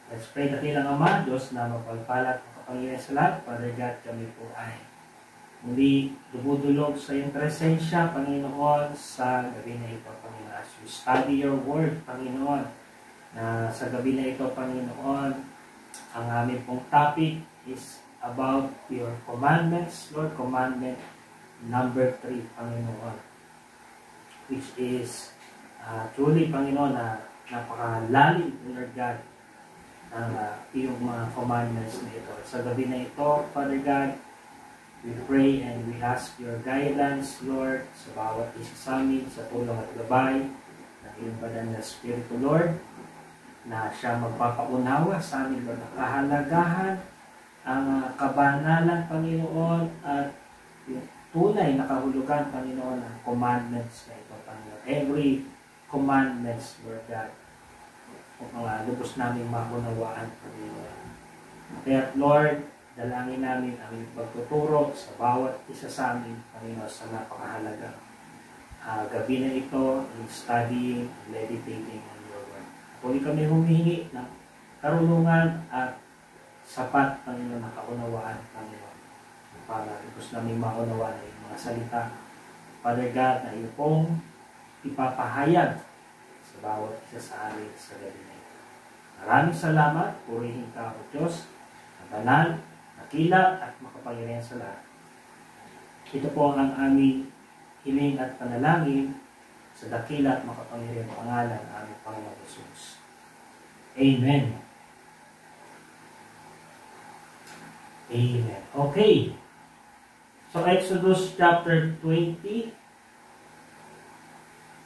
Let's pray. Dakilang Ama, Diyos na mapagpalat at kapangyarihan sa lahat. Father God, kami po ay muli dumudulog sa iyong presensya, Panginoon, sa gabi na ito, Panginoon. As we study your word, Panginoon, na sa gabi na ito, Panginoon, ang aming pong topic is about your commandments, Lord. Commandment number 3, Panginoon, which is truly, Panginoon, na napakalalim, Lord God, ang iyong mga commandments na ito. Sa gabi na ito, Father God, we pray and we ask your guidance, Lord, sa bawat isa sa amin, sa tulong at gabay ng iyong banal na Espiritu, Lord, na siya magpapaunawa sa amin, Lord, na kahalagahan ang kabanalan, Panginoon, at yung tunay na kahulugan, Panginoon, ng commandments na ito, Panginoon. Every commandments, Lord God, kung lubos namin maunawaan, Panginoon. Kaya, Lord, dalangin namin ang pagtuturo sa bawat isa sa amin, Panginoon, sa napakahalaga gabi na ito in studying, meditating on your word. Puli kami humihingi ng karunungan at sapat, Panginoon, na kaunawaan, Panginoon, para lubos namin maunawaan ang mga salita, Father God, na iyo pong ipapahayag sa bawat isa sa amin sa gabi na ito. Maraming salamat. Purihin ka, O Diyos, na banal, nakila at makapangyarihan sa lahat. Ito po ang aming hiling at panalangin sa dakila at makapangyarihan pangalan ng aming Panginoon Jesus. Amen. Amen. Okay. So, Exodus chapter 20,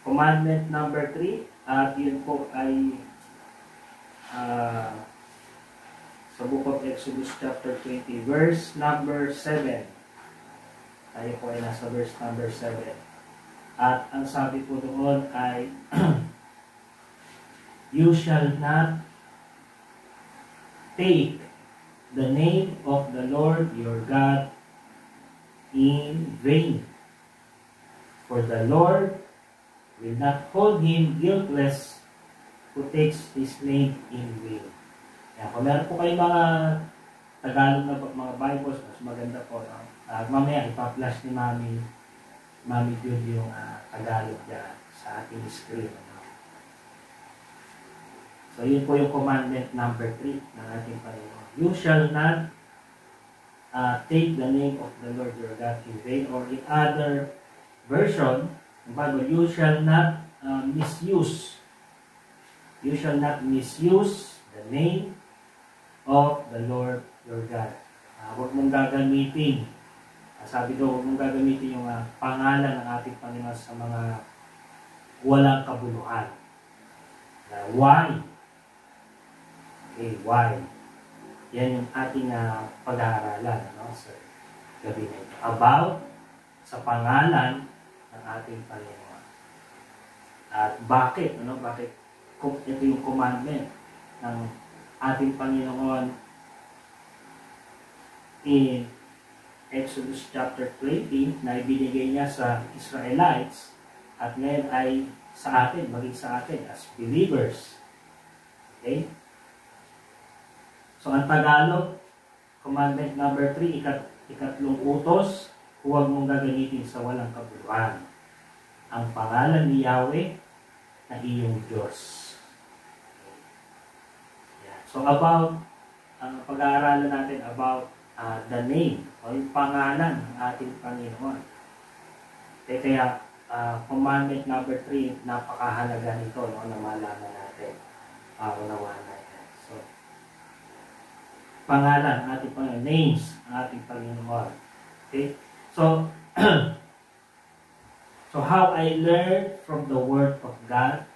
commandment number 3, at yun po ay sa book of Exodus chapter 20, verse number 7. Tayo po ay nasa verse number 7. At ang sabi po doon ay, you shall not take the name of the Lord your God in vain, for the Lord will not hold him guiltless who takes his name in vain. Yan, kung meron po kayo mga Tagalog na mga Bibles, mas maganda po. No? Mamaya ipa-flash ni Mami Jude yung Tagalog dyan sa ating screen. No? So yun po yung commandment number 3 ng ating Panginoon. You shall not take the name of the Lord your God in vain, or in other version, the Bible, you shall not misuse. You shall not misuse the name of the Lord your God. Huwag mong gagamitin. Sabi ko, huwag mong gagamitin yung pangalan ng ating Panginoon sa mga walang kabuluhan. Why? Okay, why? Yan yung ating pag-aaralan, no, sa gabi na ito. About sa pangalan ng ating Panginoon. At bakit? Bakit? Ito yung commandment ng ating Panginoon in Exodus chapter 20 na ibinigay niya sa Israelites at ngayon ay sa atin, maging sa atin as believers. Okay? So, ang Tagalog, commandment number 3, ikatlong utos, huwag mong gagamitin sa walang kabuluhan ang pangalan ni Yahweh na iyong Diyos. So about, ang pag-aaralan natin about the name o yung pangalan ng ating Panginoon. Kaya commandment number 3, napakahalaga nito, no, na malaman natin, unawaan natin. So, pangalan ng ating Panginoon, names ng ating Panginoon. Okay? So, so how I learned from the Word of God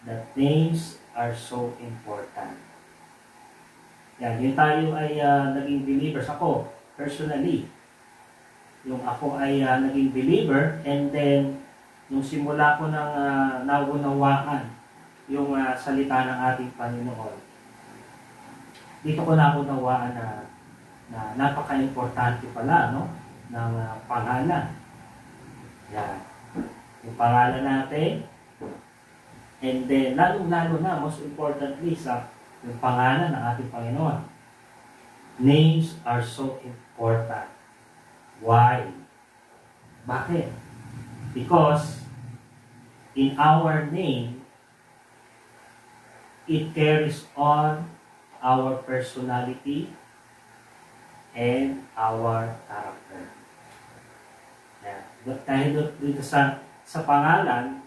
that names are so important. Yan, yung tayo ay naging believers. Ako, personally, yung ako ay naging believer, and then, nung simula ko ng naunawaan yung salita ng ating Panginoon, dito ko naunawaan na napaka-importante pala, no, ng pangalan. Yan. Yung pangalan natin, and then, lalo-lalo na, most importantly, sa yung pangalan ng ating Panginoon. Names are so important. Why? Bakit? Because in our name, it carries on our personality and our character. Yeah. Dahil dito sa pangalan,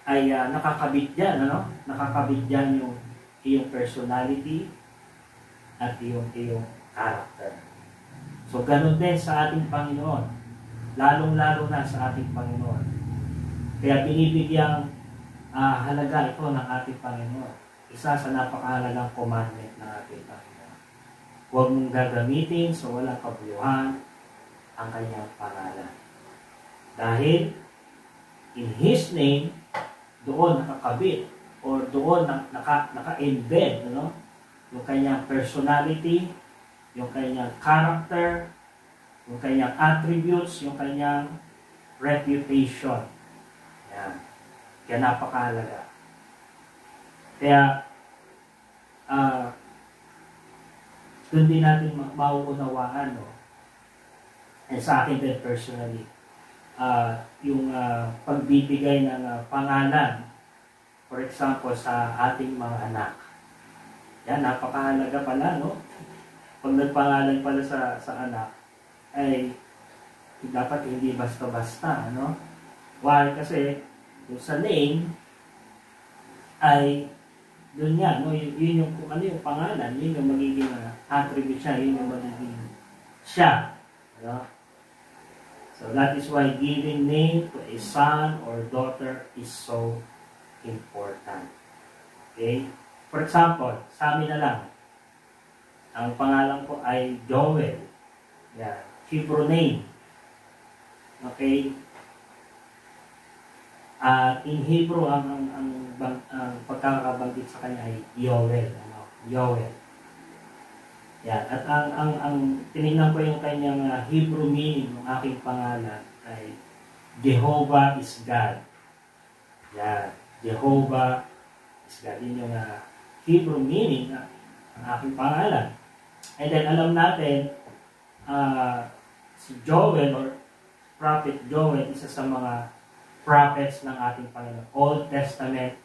ay nakakabit yan, ano? Nakakabit yan yung iyong personality at iyong character. So, ganun din sa ating Panginoon. Lalong-lalo na sa ating Panginoon. Kaya binibigyang halaga ito ng ating Panginoon. Isa sa napakahalagang commandment ng ating Panginoon. Huwag mong gagamitin sa walang kabuluhan ang kanyang pangalan. Dahil in His name, doon nakakabit or doon naka-embed, ano? Yung kanyang personality, yung kanyang character, yung kanyang attributes, yung kanyang reputation. Yan. Kaya napakahalaga. Kaya, doon din natin mauunawaan, no? And sa akin din personally, yung pagbibigay ng pangalan, for example, sa ating mga anak. Yan, napakahalaga pala, no? Pag nagpangalan pala sa anak, ay dapat hindi basta-basta, no? Why? Kasi yung sa name, ay doon yan, no? Yun yung, kung ano yung pangalan, yun yung magiging attribute siya, yun yung magiging siya. No? So that is why giving name to a son or daughter is so important. Okay? For example, sa amin na lang, ang pangalan ko ay Joel. Yeah. Hebrew name. Okay? In Hebrew, ang pagkakabanggit sa kanya ay Yoel. Ano? Yoel. Yeah. At ang tinignan ko yung kanyang Hebrew meaning ng aking pangalan ay Jehovah is God. Yeah. Jehovah is God. Yun yung Hebrew meaning ng aking pangalan. And then alam natin, si Joel or Prophet Joel, isa sa mga prophets ng ating Panginoon. Old Testament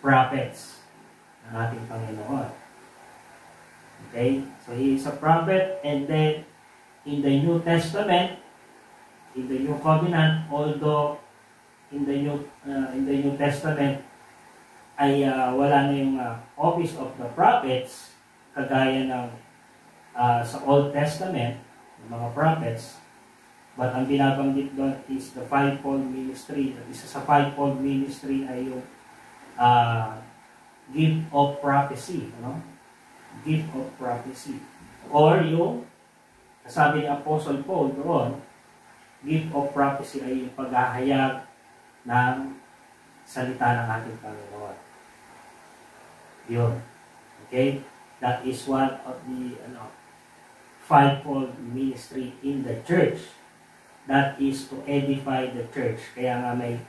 prophets ng ating Panginoon. Okay? So he is a prophet, and then in the New Testament, in the New Covenant, although in the New Testament ay wala na yung office of the prophets kagaya ng sa Old Testament ng mga prophets, but ang binabanggit doon is the fivefold ministry. At isa sa fivefold ministry ay yung gift of prophecy, no? Gift of prophecy, or yung sabi ni Apostle Paul doon, gift of prophecy ay yung paghahayag ng salita ng ating Panginoon. Yun. Okay? That is one of the fivefold ministry in the church. That is to edify the church. Kaya nga may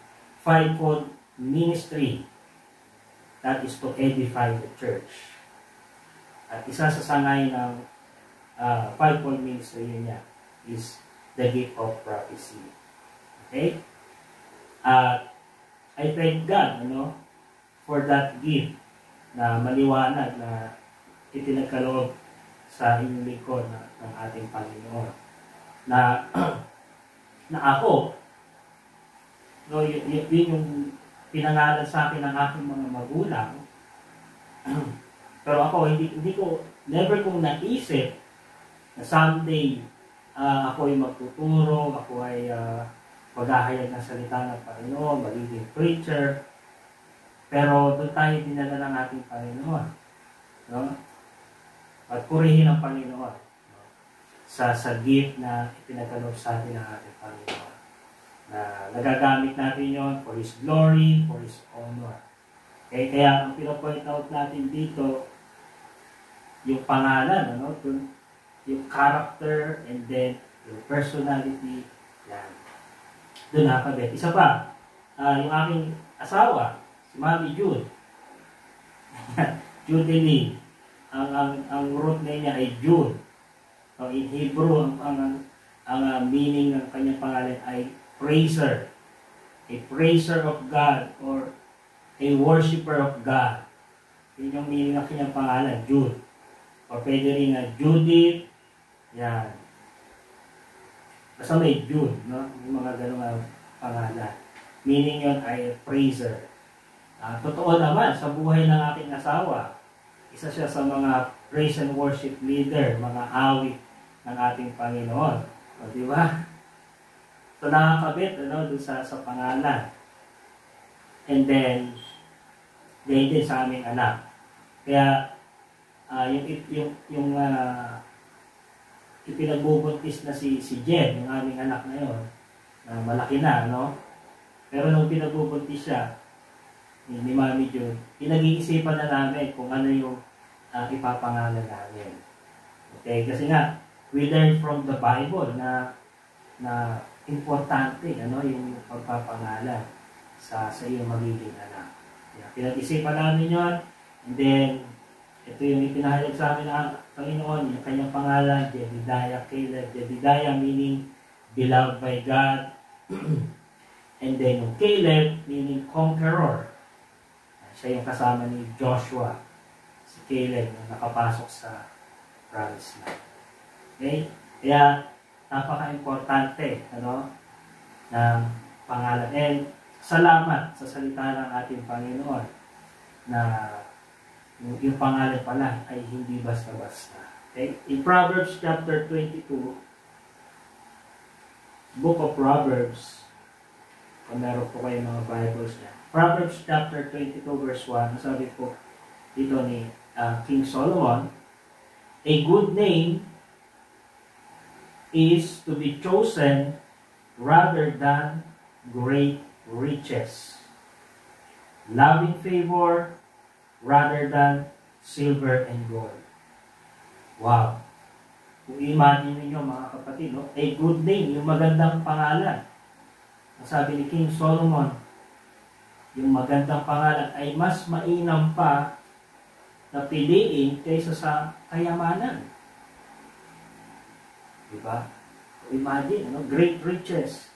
fivefold ministry. That is to edify the church. At isa sa sangay ng fivefold ministry niya is the gift of prophecy. Okay? I thank God, for that gift na maliwanag na itinagkaloob sa inyong likod ng ating Panginoon. Na ako, yun yung pinangalan sa akin ng aking mga magulang. Pero ako, never kong naisip na someday ako ay magtuturo, ako ay maghahayag ng salita ng Panginoon, magiging preacher. Pero doon tayo dinala ng ating Panginoon. No? At purihin ang Panginoon, no? sa gift na ipinagkaloob sa atin ng ating Panginoon. Na nagagamit natin yon for His glory, for His honor. Okay, kaya ang pinapoint out natin dito, yung pangalan, yung character, and then yung personality, yan. Doon nakakabit. Isa pa, yung aking asawa, si Mami June. Jubilee. Ang root name niya ay Jude. So in Hebrew, ang meaning ng kanyang pangalan ay praiser. A praiser of God or a worshipper of God. Yun yung meaning ng kanyang pangalan, Jude. O pwede rin na Judith. Yan. Basta may Jude, no? Yung mga ganung pangalan. Meaning yun ay praiser. Totoo naman, sa buhay ng aking asawa, isa siya sa mga praise and worship leader, mga awit ng ating Panginoon. O, di ba? So, nakakabit, dun sa pangalan. And then, ganyan din sa aming anak. Kaya, yung ipinagbubuntis na si Jen, yung aming anak na yun, malaki na, no? Pero nung pinagbubuntis siya, ni Mami June, pinag-iisipan na namin kung ano yung ipapangalan namin. Okay? Kasi nga, we learn from the Bible na importante, yung pagpapangalan sa iyong magiging anak. Yeah, pinag-isipan namin yun, and then, ito yung ipinahayag sa amin ng Panginoon, yung kanyang pangalan, Jedidiah Caleb. Jedidiah meaning beloved by God. And then yung Caleb meaning conqueror. Siya yung kasama ni Joshua. Si Caleb yung nakapasok sa promised land. Okay? Kaya napaka-importante ng pangalan. And salamat sa salita ng ating Panginoon na yung pangalan pala ay hindi basta-basta. Okay? In Proverbs chapter 22, Book of Proverbs, kung meron po kayo mga Bibles niya. Proverbs chapter 22 verse 1, sabi po dito ni King Solomon, a good name is to be chosen rather than great riches. Loving favor rather than silver and gold. Wow. Kung imagine niyo mga kapatid, a good name, yung magandang pangalan. Ang sabi ni King Solomon, yung magandang pangalan ay mas mainam pa na piliin kaysa sa kayamanan. Diba? Imagine, great riches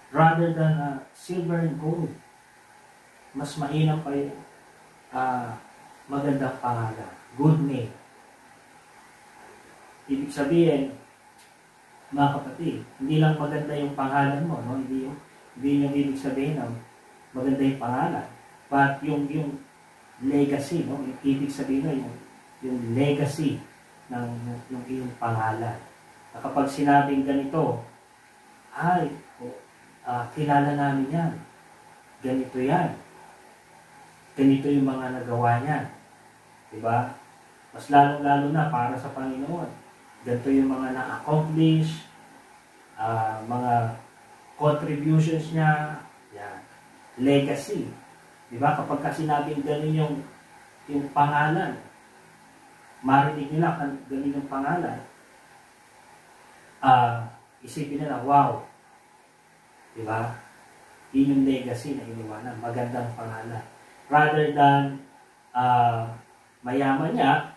rather than silver and gold. Mas mainam pa yung magandang pangalan. Good name. Ibig sabihin, mga kapatid, hindi lang maganda yung pangalan mo, no? Hindi yung ibig sabihin ng maganda yung pangalan. But yung legacy, no? Yung ibig sabihin yung legacy ng yung iyong pangalan. Na kapag sinabing ganito, kilala namin yan. Ganito yan. Ganito yung mga nagawa niya. Diba? Mas lalong-lalo na para sa Panginoon. Ganito yung mga na-accomplish, mga contributions niya, yan. Legacy. Diba? Kapag sinabing ganun yung pangalan, marinig nila ganun yung pangalan, isipin nila, wow. Diba? Yun yung legacy na iniwanan. Magandang pangalan. Rather than mayaman niya,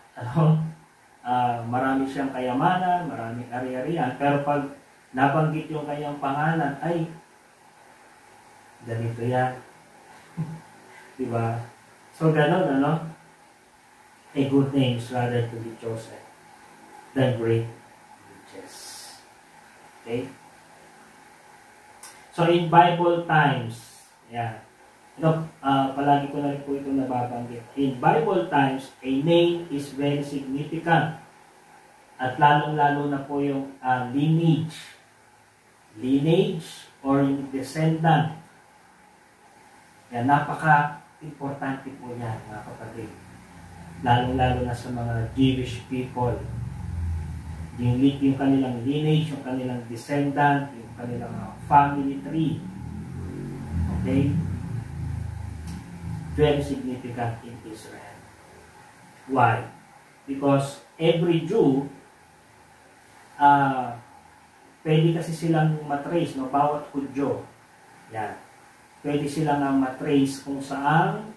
marami siyang kayamanan, maraming ari-arian, pero pag nabanggit yung kanyang pangalan, ay, ganito yan. Diba? So, ganun, a good name is rather to be chosen than great riches. Okay? So, in Bible times, yan. Palagi ko na rin po ito nababanggit. In Bible times, a name is very significant. At lalong-lalo na po yung lineage. Lineage or yung descendant. Yan, napaka-importante po yan, mga kapatid. Lalong-lalo na sa mga Jewish people. Yung kanilang lineage, yung kanilang descendant, yung kanilang family tree. Okay? Very significant in Israel. Why? Because every Jew, pwede kasi silang matrace, bawat Hudyo. Yan. Pwede silang matrace kung saan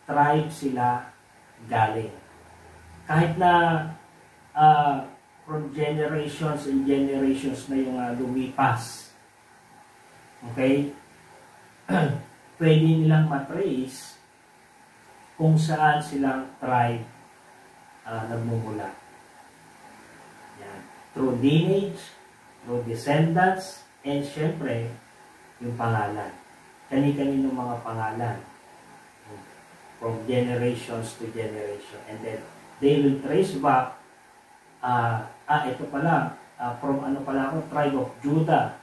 tribe sila galing. kahit na uh, from generations and generations na yung lumipas, okay, pwede nilang matrace kung saan silang tribe nagmumula. Yan. Through lineage, through descendants, and syempre, yung pangalan. Kani-kanino mga pangalan. From generations to generation. And then, they will trace back, ito pala, from ano pala ako, tribe of Judah.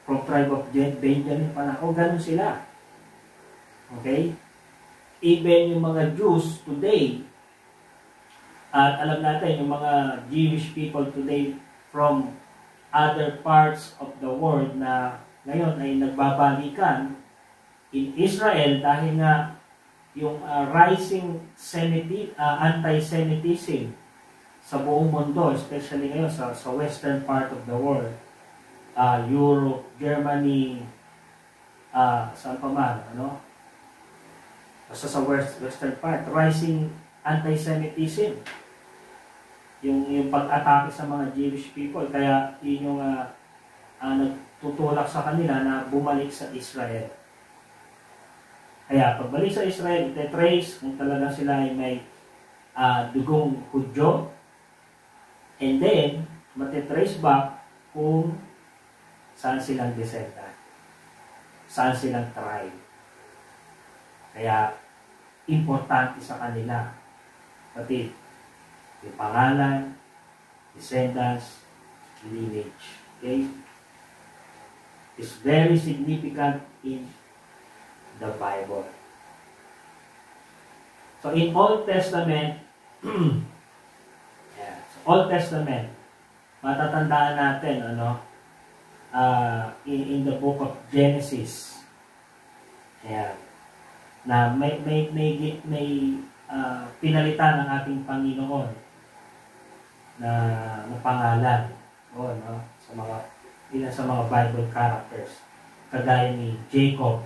From tribe of Benjamin pala ako, ganun sila. Okay? Even yung mga Jews today, at alam natin, yung mga Jewish people today from other parts of the world na ngayon ay nagbabalikan in Israel dahil nga yung rising anti-Semitism sa buong mundo, especially ngayon sa western part of the world, Europe, Germany, saan pa man, ano? Basta sa western part, rising anti-Semitism. Yung pag-atake sa mga Jewish people, kaya yun yung nagtutulak sa kanila na bumalik sa Israel. Kaya pagbalik sa Israel, ite-trace kung talaga sila ay may dugong Hudyo, and then matitrace back kung saan silang descendant, saan silang tribe. Kaya importante sa kanila pati yung pangalan, descendants, lineage. Okay? It's very significant in the Bible. So in Old Testament, Old Testament, matatandaan natin, in the book of Genesis, na may pinalitan ng ating Panginoon na pangalan sa mga Bible characters, kagaya ni Jacob.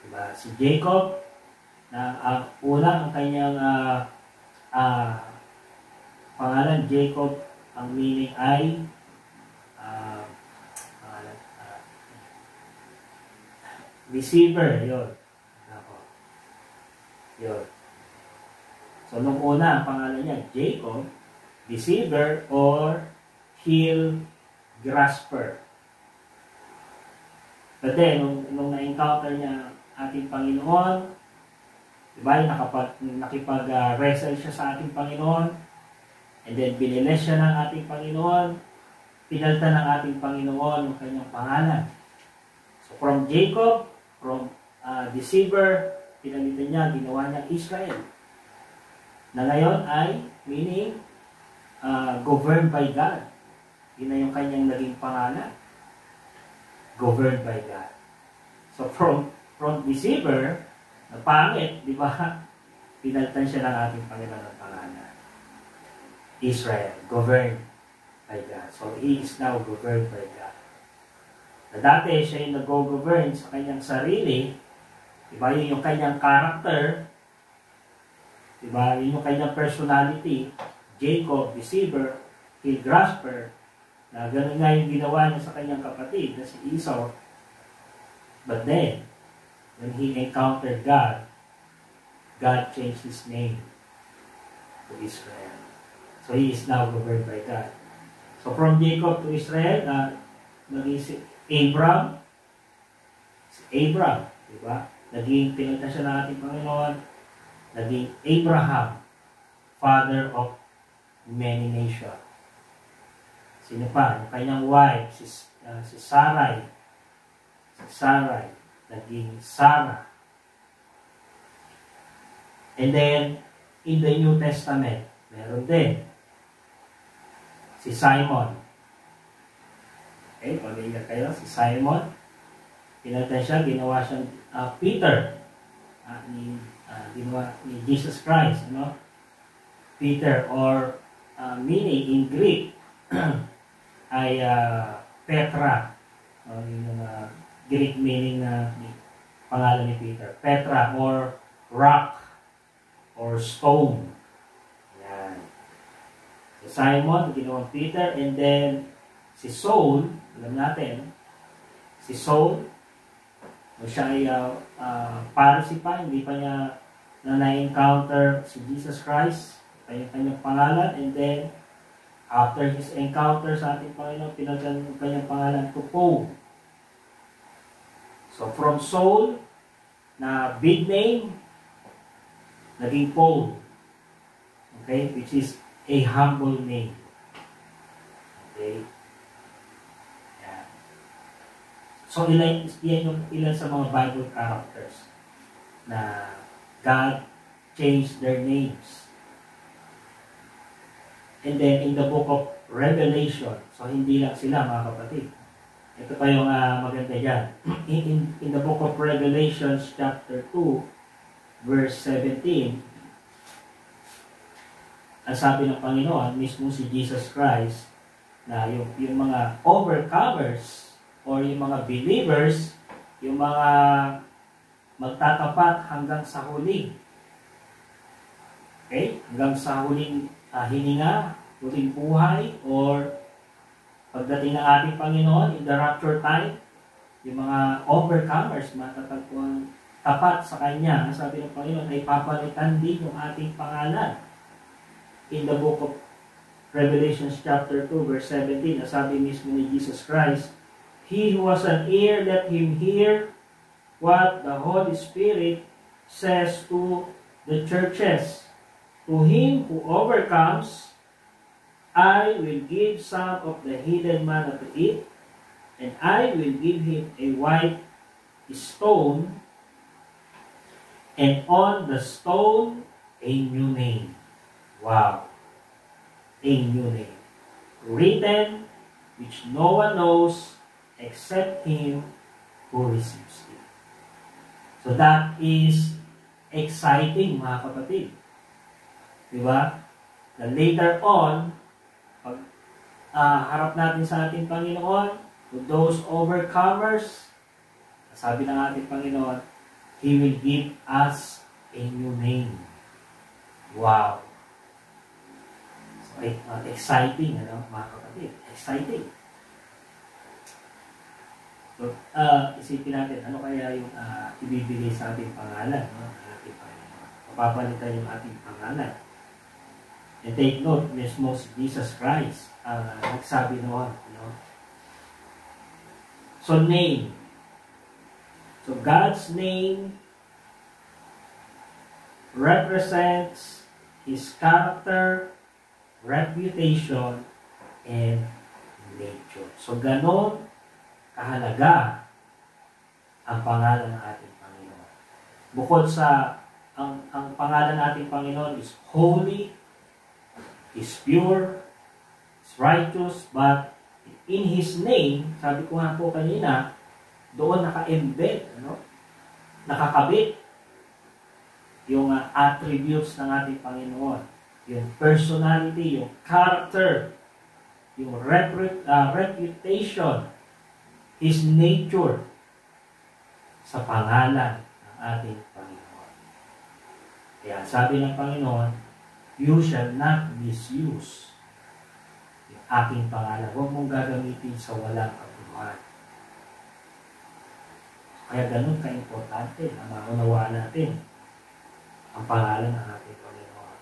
Diba? Si Jacob, na ang kanyang pangalan, Jacob, ang meaning ay deceiver, yun. So, nung una, ang pangalan niya, Jacob, deceiver or heel grasper. But then, nung na-encounter niya ating Panginoon, diba, nakipag-wrestle siya sa ating Panginoon, and then biniles siya ng ating Panginoon, pinalta ng ating Panginoon ang kanyang pangalan. So, from Jacob, from deceiver, pinalitan niya, ginawa niya Israel. Na ngayon ay meaning governed by God. Yun na yung kanyang naging pangalan. Governed by God. So from deceiver, na pangit, di ba? Pinalitan siya ng ating Panginoon ng pangalan. Israel, governed by God. So he is now governed by God. Na dati siya yung nag-govern sa kanyang sarili, diba, yun yung kanyang character, diba, yun yung kanyang personality, Jacob, deceiver, heel grasper, na gano'n nga yung ginawa niya sa kanyang kapatid, na si Esau. But then, when he encountered God, God changed his name to Israel. So he is now governed by God. So from Jacob to Israel, naging si Abram, diba? Naging pinagtan siya ng ating Panginoon, naging Abraham, father of many nations. Sino pa? Yung kanyang wife, si Sarai. Si Sarai, naging Sarah. And then, in the New Testament, meron din si Simon. Okay, pamilya kayo, si Simon. Pinalitan siya, ginawa siyang Peter. Ginawa ni Jesus Christ, Peter, or meaning in Greek ay Petra. Yung Greek meaning na pangalan ni Peter. Petra or rock. or stone. Yan. Si Simon, ginawang Peter, and then si Saul, alam natin, si Saul, siya ay Pharisee pa, hindi pa niya na-encounter si Jesus Christ, kanyang pangalan, and then after his encounter sa ating Panginoon, pinagyan ang kanyang pangalan to Paul. So from Saul, na big name, naging Paul. Okay? Which is a humble name. Okay? Yan. So yan yung ilan sa mga Bible characters na God changed their names. And then in the book of Revelation, so hindi lang sila mga kapatid. Ito pa yung maganda dyan. In the book of Revelation chapter 2, verse 17, ang sabi ng Panginoon, mismo si Jesus Christ, na yung mga overcomers or yung mga believers, yung mga magtatapat hanggang sa huli. Okay? Hanggang sa huling hininga, huling buhay, or pagdating ng ating Panginoon in the rapture time, yung mga overcomers, matatagpuan tapat sa Kanya, sabi ng Panginoon, ay papalitan din yung ating pangalan. In the book of Revelation chapter 2, verse 17, sabi mismo ni Jesus Christ, "He who has an ear, let him hear what the Holy Spirit says to the churches. To him who overcomes, I will give some of the hidden manna to eat, and I will give him a white stone, and on the stone a new name." Wow! A new name. Written, which no one knows except him who receives it. So that is exciting, mga kapatid. Diba? Na later on, pag harap natin sa ating Panginoon, to those overcomers, sabi ng ating Panginoon, He will give us a new name. Wow! So, exciting, ano, mga kapatid? Exciting. So, isipin natin, ano kaya yung ibibigay sa ating pangalan, no? Ating Panginoon. Papapalitan yung ating pangalan. And take note, mismo si Jesus Christ, nagsabi noon, no? So, name. So, God's name represents His character, reputation, and nature. So, ganon kahalaga ang pangalan ng ating Panginoon. Bukod sa, ang pangalan ng ating Panginoon is holy, is pure, is righteous, but in His name, sabi ko nga po kanina, doon naka-embed, ano? Nakakabit yung attributes ng ating Panginoon. Yung personality, yung character, yung reputation, His nature sa pangalan ng ating Panginoon. Kaya sabi ng Panginoon, "You shall not misuse yung aking pangalan." Huwag mong gagamitin sa walang kabuluhan. Kaya ganun ka-importante na maunawaan natin ang pangalan ng ating Panginoon.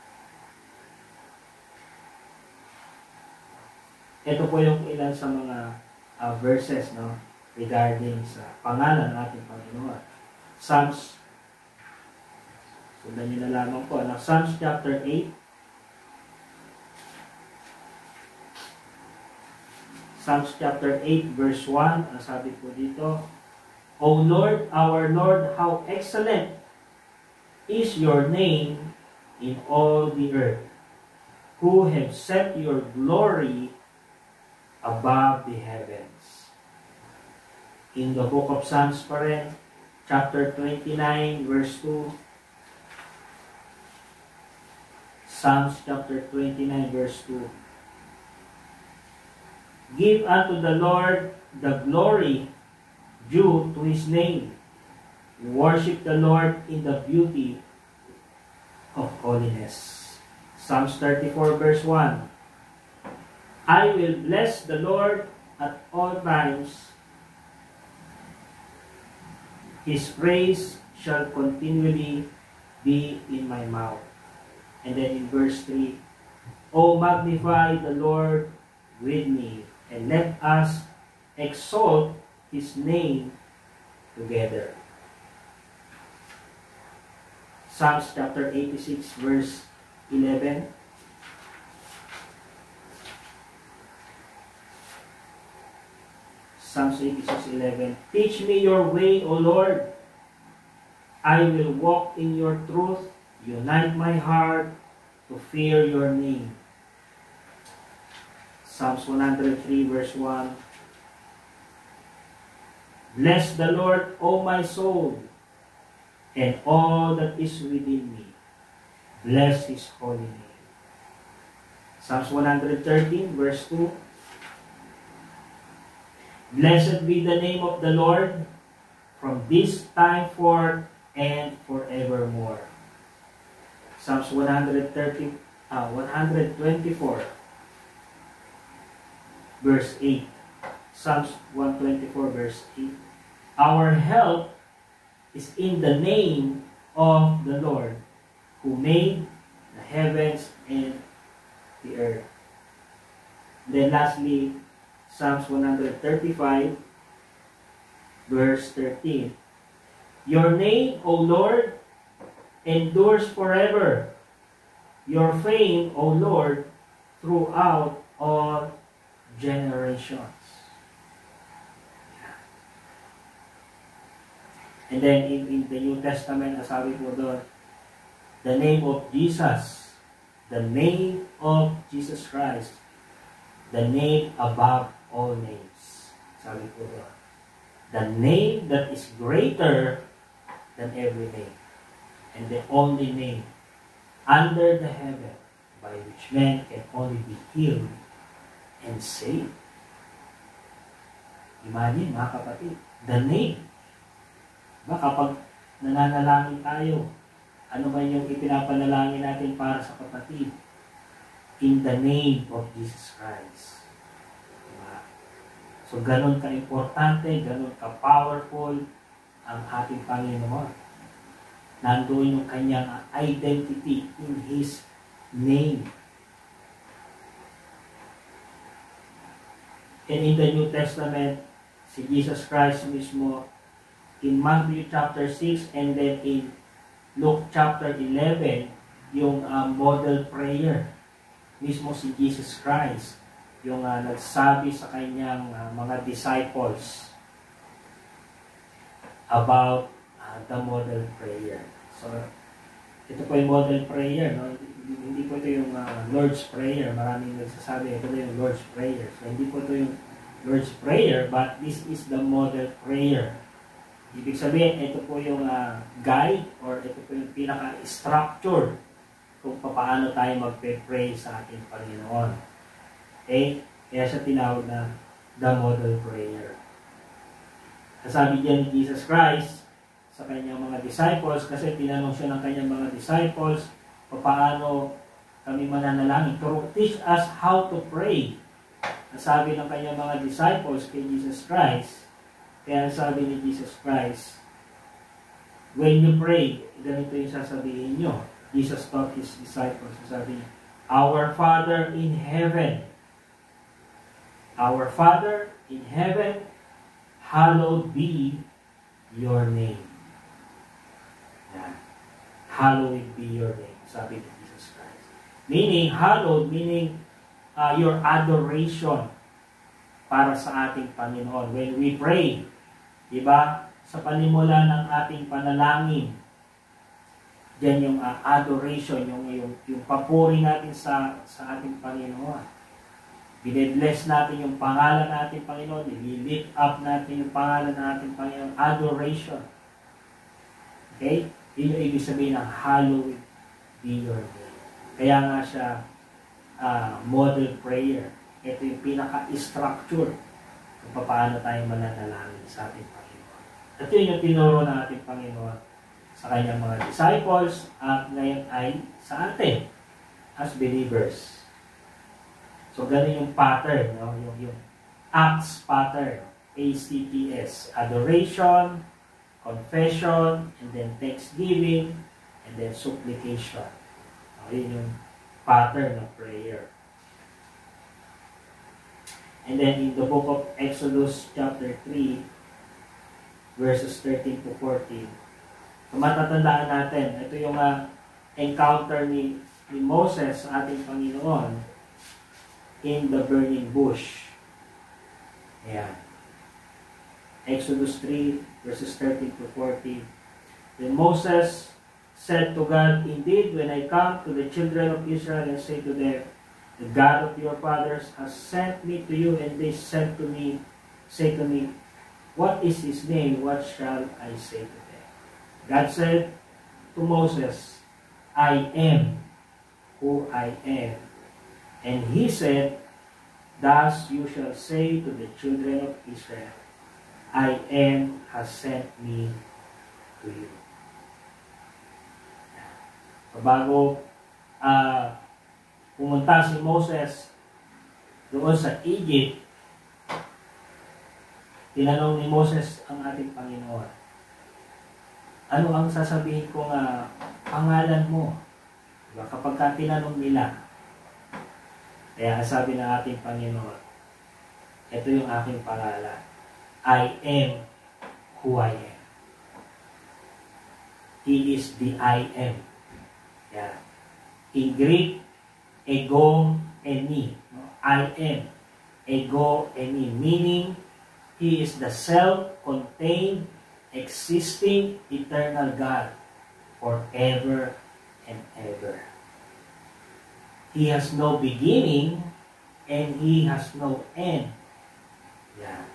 Ito po yung ilan sa mga verses, no, regarding sa pangalan ng ating Panginoon. Psalms, sundan nyo na lamang po, Psalms chapter 8. Psalms chapter 8 verse 1, ang sabi po dito, "O Lord, our Lord, how excellent is your name in all the earth, who have set your glory above the heavens." In the book of Psalms pa rin, chapter 29 verse 2, Psalms chapter 29 verse 2, "Give unto the Lord the glory due to His name. Worship the Lord in the beauty of holiness. Psalms 34 verse 1. I will bless the Lord at all times. His praise shall continually be in my mouth. And then in verse 3, O magnify the Lord with me, and let us exalt His name together. Psalms chapter 86 verse 11. Psalms 86:11. Teach me your way, O Lord. I will walk in your truth. Unite my heart to fear your name. Psalms 103 verse 1. Bless the Lord, O my soul, and all that is within me. Bless His holy name. Psalms 113 verse 2. Blessed be the name of the Lord from this time forth and forevermore. Psalms 124 verse 8. Psalms 124 verse 8. Our help is in the name of the Lord, who made the heavens and the earth. Then lastly, Psalms 135 verse 13. Your name, O Lord, endures forever. Your fame, O Lord, throughout all generations. And then in the New Testament, sabi po doon, the name of Jesus, the name of Jesus Christ, the name above all names. Sabi po doon, the name that is greater than every name, and the only name under the heaven by which men can only be healed and saved. Imagine, mga kapatid, the name. Ba, kapag nananalangin tayo, ano ba yung ipinapanalangin natin para sa kapatid? In the name of Jesus Christ. Diba? So, ganun ka-importante, ganun ka-powerful ang ating Panginoon. Nandoon yung kanyang identity in His name. And in the New Testament, si Jesus Christ mismo, in Matthew chapter 6 and then in Luke chapter 11, yung model prayer. Mismo si Jesus Christ, yung nagsabi sa kanyang mga disciples about the model prayer. So, ito po yung model prayer, no? Hindi po ito yung Lord's Prayer. Maraming nagsasabi, ito yung Lord's Prayer. So, hindi po ito yung Lord's Prayer, but this is the model prayer. Ibig sabihin, ito po yung guide or ito po yung pinaka-structure kung paano tayo magpe-pray sa ating Panginoon. Okay? Kaya siya tinawag na the model prayer. Sabi diyan ni Jesus Christ sa kanyang mga disciples, kasi tinanong siya ng kanyang mga disciples, paano kami mananalangin? Teach us how to pray. Sabi ng kanyang mga disciples kay Jesus Christ, kaya sabi ni Jesus Christ, when you pray, ganito yung sasabihin nyo. Jesus taught His disciples. Sabi niya, Our Father in heaven, hallowed be your name. Yan. Hallowed be your name, sabi ni Jesus Christ. Meaning, hallowed, meaning your adoration para sa ating Panginoon. When we pray, diba, sa panimula ng ating panalangin, diyan yung adoration, yung papuri natin sa ating Panginoon. Bine-bless natin yung pangalan natin, Panginoon. I-lift up natin yung pangalan natin, Panginoon. Adoration. Okay? Yun yung ibig sabihin ng hallowed be your name. Kaya nga siya model prayer. Ito yung pinaka-structure kung paano tayo mananalangin sa ating Panginoon. At yun yung tinuro ng ating Panginoon sa kanyang mga disciples at ngayon ay sa atin as believers. So, ganun yung pattern, no? Yung Acts pattern, ACTS, adoration, confession, and then thanksgiving, and then supplication. Yun yung pattern of prayer. And then in the book of Exodus chapter 3, verses 13 to 14, so matatandaan natin, ito yung encounter ni Moses sa ating Panginoon in the burning bush. Ayan. Exodus 3, verses 13 to 14. Then Moses said to God, "Indeed, when I come to the children of Israel and say to them, the God of your fathers has sent me to you, and they say to me, what is his name? What shall I say to them?" God said to Moses, "I am who I am." And he said, "Thus you shall say to the children of Israel, I am has sent me to you." Bago pumunta si Moses doon sa Egypt, tinanong ni Moses ang ating Panginoon, "Ano ang sasabihin ko pangalan mo?" Diba? Kapag tinanong nila, kaya sabi ng ating Panginoon, ito yung aking pangalan, I am who I am. He is the I am. Yeah. In Greek, ego eimi. I am. Ego eimi. Meaning, He is the self-contained, existing, eternal God forever and ever. He has no beginning and He has no end. Yeah.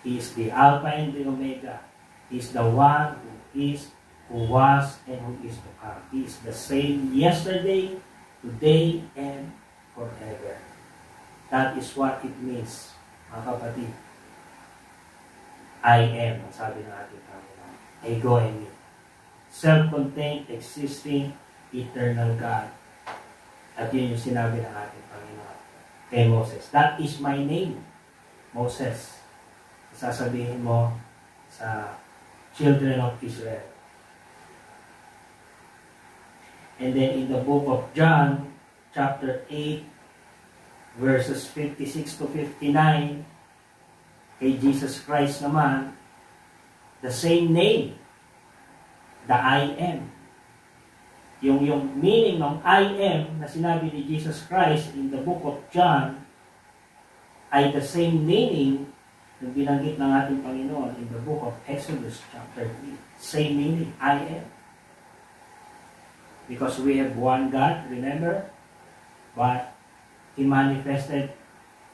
He is the Alpha and the Omega. He is the one who is, who was, and who is to come. He is the same yesterday, today, and forever. That is what it means, mga kapatid. I am, sabi ng ating Panginoon. Ego eimi. Self-contained, existing, eternal God. At yun yung sinabi ng ating Panginoon kay Moses. That is my name, Moses. Sasabihin mo sa children of Israel. And then in the book of John, chapter 8, verses 56 to 59, kay Jesus Christ naman, the same name, the I am. Yung meaning ng I am na sinabi ni Jesus Christ in the book of John ay the same meaning na binanggit ng ating Panginoon in the book of Exodus chapter 3. Same meaning, I am. Because we have one God, remember? But He manifested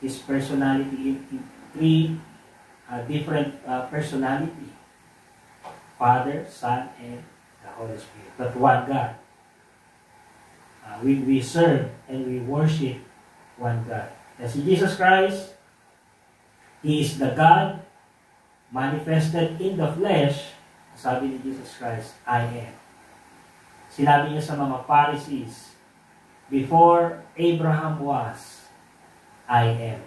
His personality in three different personality. Father, Son, and the Holy Spirit. But one God. We serve and we worship one God. And si Jesus Christ, He is the God manifested in the flesh. Sabi ni Jesus Christ, I am. Sinabi niya sa mga Pharisees, before Abraham was, I am.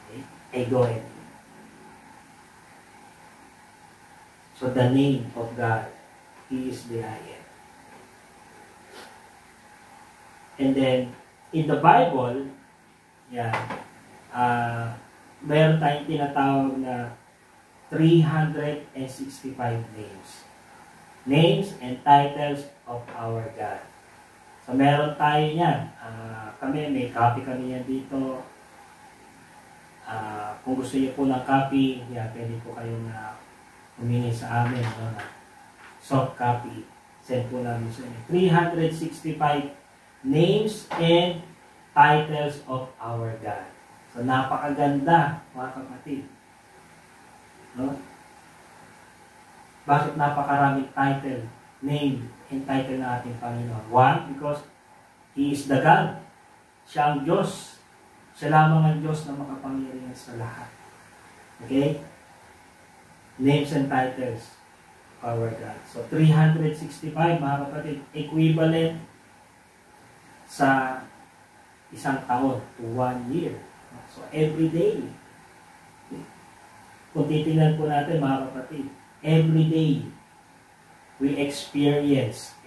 Okay? Ego eimi. So the name of God, He is the I am. And then, in the Bible, meron tayong tinatawag na 365 names. Names and titles of our God. So, meron tayo yan. Kami, may copy kami yan dito. Kung gusto niyo po ng copy, pwede po kayong humingi sa amin. Soft copy. Send po namin sa inyo. 365 names and titles of our God. So, napakaganda, mga kapatid. No? Bakit napakaraming title, name, and title ng ating Panginoon? One, because He is the God. Siya ang Diyos. Siya lamang ang Diyos na makapangyarihan sa lahat. Okay? Names and titles. our God. So 365 mga kapatid, equivalent sa isang taon to 1 year. So every day, kung titingnan po natin mga kapatid, every day we experience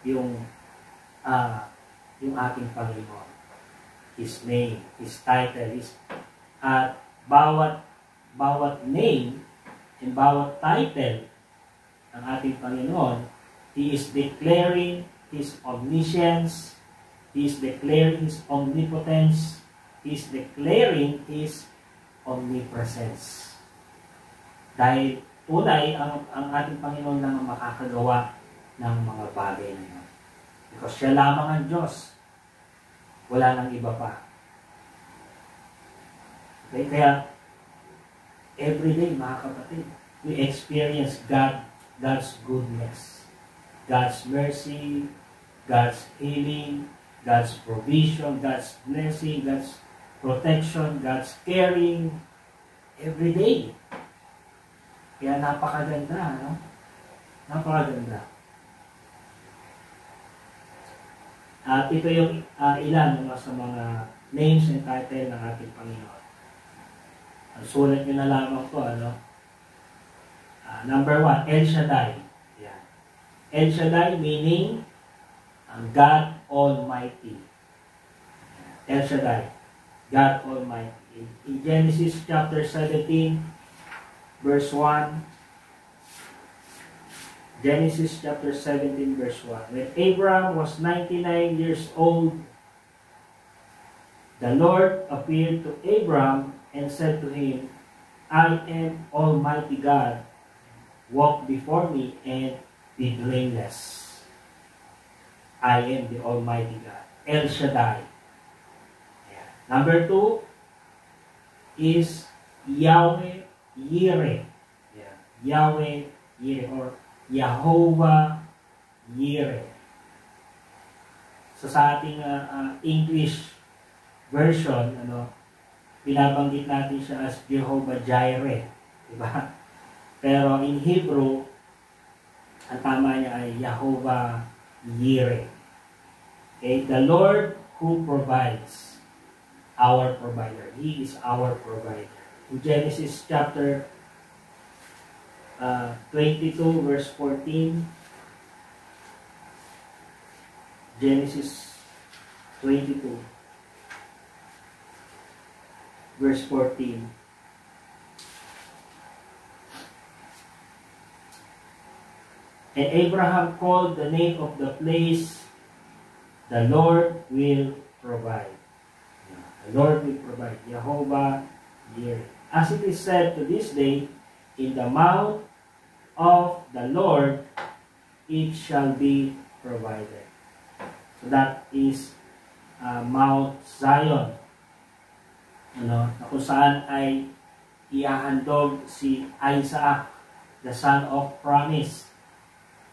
yung ating Panginoon. His name, His title, at bawat name and bawat title ng ating Panginoon, He is declaring His omniscience, He is declaring His omnipotence, He is declaring His omnipresence. Dahil tunay, ang ating Panginoon lang ang makakagawa ng mga bagay na yun. Because siya lamang ang Diyos. Wala nang iba pa. Okay? Kaya, everyday, mga kapatid, we experience God's goodness, God's mercy, God's healing, God's provision, God's blessing, God's protection, God's caring, every day. Kaya napakaganda, no? Napakaganda. At ito yung ilan sa mga names and title ng ating Panginoon. Sulat nyo na lamang to, ano? Number 1, El Shaddai. Yan. El Shaddai meaning God Almighty. El Shaddai, God Almighty. In Genesis chapter 17, verse 1, Genesis chapter 17, verse 1. When Abraham was 99 years old, the Lord appeared to Abraham and said to him, I am Almighty God. Walk before me and be blameless. I am the Almighty God. El Shaddai. Yeah. Number 2 is Yahweh Yireh. Yeah. Yahweh Yireh or Jehovah Yireh. So sa ating English version, binabanggit natin siya as Jehovah Jireh, diba? Pero in Hebrew, ang tama niya ay Jehovah Yireh. Okay, the Lord who provides, our provider. He is our provider. In Genesis chapter 22 verse 14, Genesis 22 verse 14. And Abraham called the name of the place, the Lord will provide. The Lord will provide. Jehovah Jireh. As it is said to this day, in the mount of the Lord, it shall be provided. So that is Mount Zion. Na kung saan ay iahandog si Isaac, the son of promise.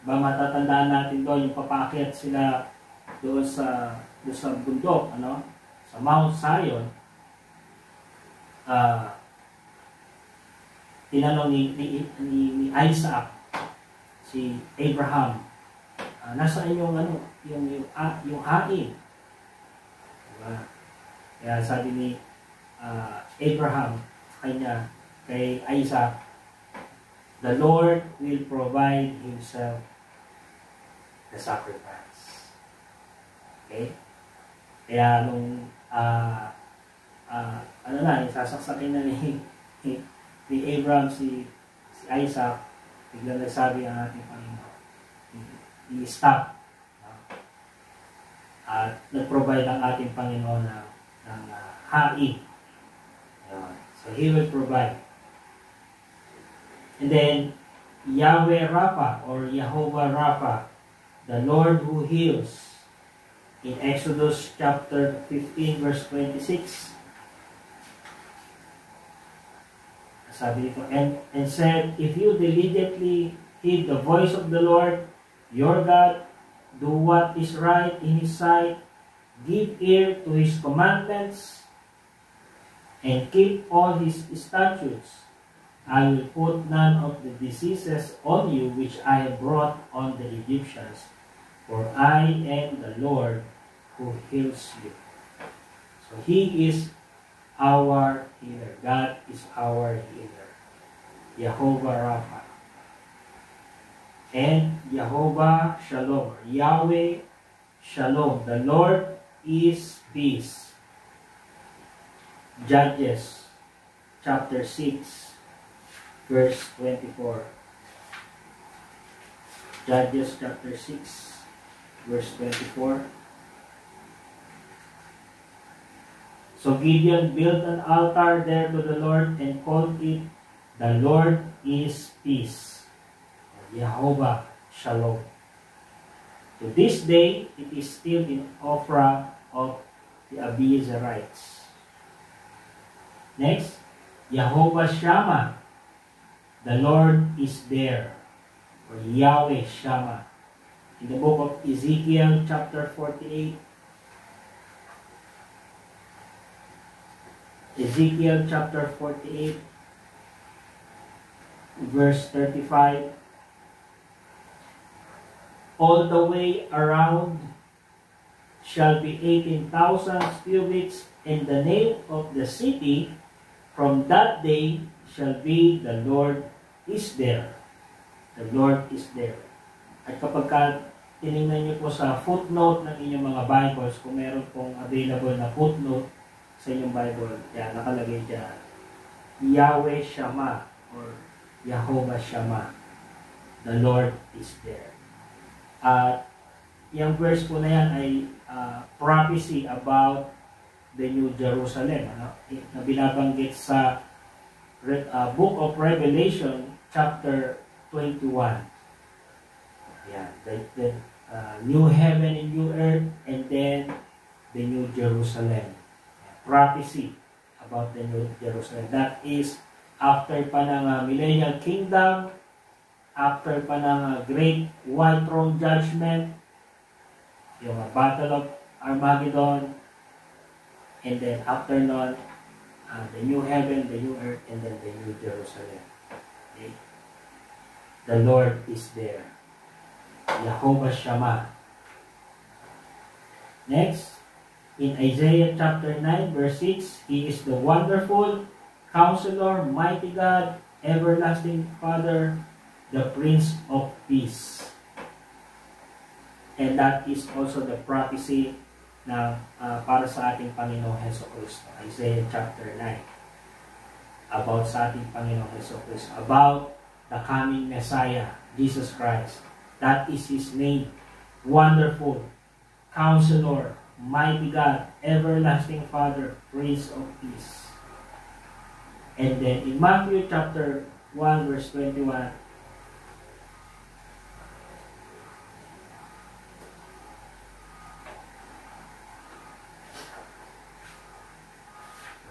Matatandaan natin doon yung papaakyat sila doon sa bundok, sa Mount Zion. Tinanong ni Isaac si Abraham, nasaan yung hain? Diba? Kaya sabi ni Abraham kay Isaac, the Lord will provide Himself the sacrifice. Okay? Kaya nung sasaksakin na ni Abraham si Isaac, biglang nagsabi ang ating Panginoon, i-stop. At nag-provide ang ating Panginoon ng hain. So He will provide. And then, Yahweh Rapha or Jehovah Rapha, the Lord who heals. In Exodus chapter 15 verse 26, sabi dito, and said, if you diligently heed the voice of the Lord, your God, do what is right in His sight, give ear to His commandments, and keep all His statutes, I will put none of the diseases on you which I have brought on the Egyptians, for I am the Lord who heals you. So He is our healer. God is our healer. Jehovah Rapha. And Jehovah Shalom. Yahweh Shalom. The Lord is peace. Judges chapter 6 verse 24. Judges chapter 6 verse 24. So Gideon built an altar there to the Lord and called it, The Lord is Peace. Jehovah Shalom. To this day, it is still in Ophrah of the Abiezerites. Next, Jehovah Shammah. The Lord is there. Or Yahweh Shammah. In the book of Ezekiel chapter 48, Ezekiel chapter 48, verse 35. All the way around shall be 18,000 cubits, and the name of the city from that day shall be, The Lord is there. The Lord is there. At kapag tinignan niyo po sa footnote ng inyong mga Bibles, kung meron pong available na footnote sa inyong Bible, yan, nakalagay dyan, Yahweh Shammah or Jehovah Shammah. The Lord is there. At yung verse po na yan ay prophecy about the New Jerusalem, na binabanggit sa Book of Revelation chapter 21. Yeah, the new heaven and new earth, and then the New Jerusalem. Prophecy about the New Jerusalem. That is after pa ng millennial kingdom, after pa ng great white throne judgment, yung battle of Armageddon, and then after nun, the new heaven, the new earth, and then the New Jerusalem. Okay? The Lord is there. Jehovah Shammah. Next, in Isaiah chapter 9 verse 6, He is the wonderful Counselor, mighty God, everlasting Father, the Prince of Peace. And that is also the prophecy na para sa ating Panginoong Jesucristo. Isaiah chapter 9. About sa ating Panginoong Jesucristo. About the coming Messiah, Jesus Christ. That is His name. Wonderful Counselor, mighty God, everlasting Father, Prince of Peace. And then in Matthew chapter 1 verse 21,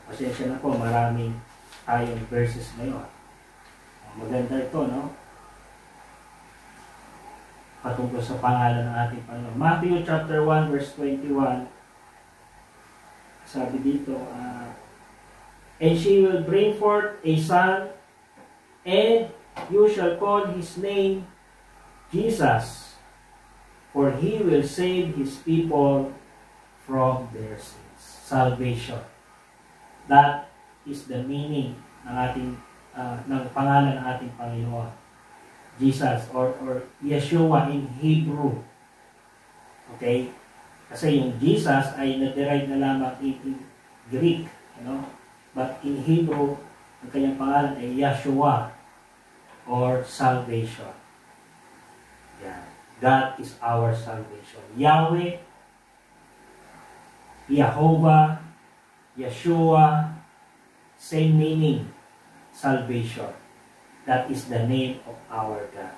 pasensya na po, maraming tayong verses ngayon. Maganda ito, no? Patungkol sa pangalan ng ating Panginoon. Matthew chapter 1 verse 21, sabi dito, and she will bring forth a son, and you shall call his name Jesus, for he will save his people from their sins. Salvation. That is the meaning ng ating ng pangalan ng ating Panginoon. Jesus or Yeshua in Hebrew. Okay? Kasi yung Jesus ay na-derive na lamang in Greek, you know? But in Hebrew, ang kanyang pangalan ay Yeshua or salvation. Yeah. God is our salvation. Yahweh, Jehovah, Yeshua, same meaning, salvation. That is the name of our God.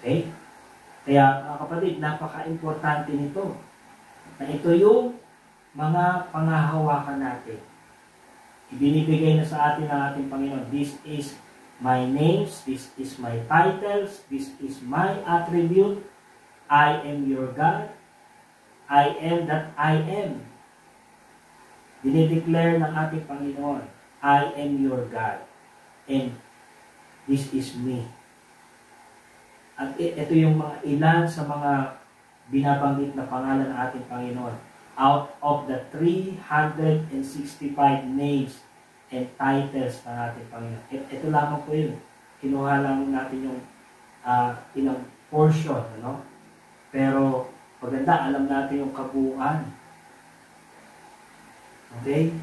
Okay? Kaya mga kapatid, napaka-importante nito. Na ito yung mga pangahawakan natin. Ibinibigay na sa atin ng ating Panginoon. This is my names, this is my titles, this is my attribute. I am your God. I am that I am. Dinideclare ng ating Panginoon, I am your God. and this is me. At ito yung mga ilan sa mga binabanggit na pangalan ng ating Panginoon. Out of the 365 names and titles ng ating Panginoon. Ito lamang po yun. Kinuha lang natin yung ilang portion, ano? Pero maganda, alam natin yung kabuuan. Okay?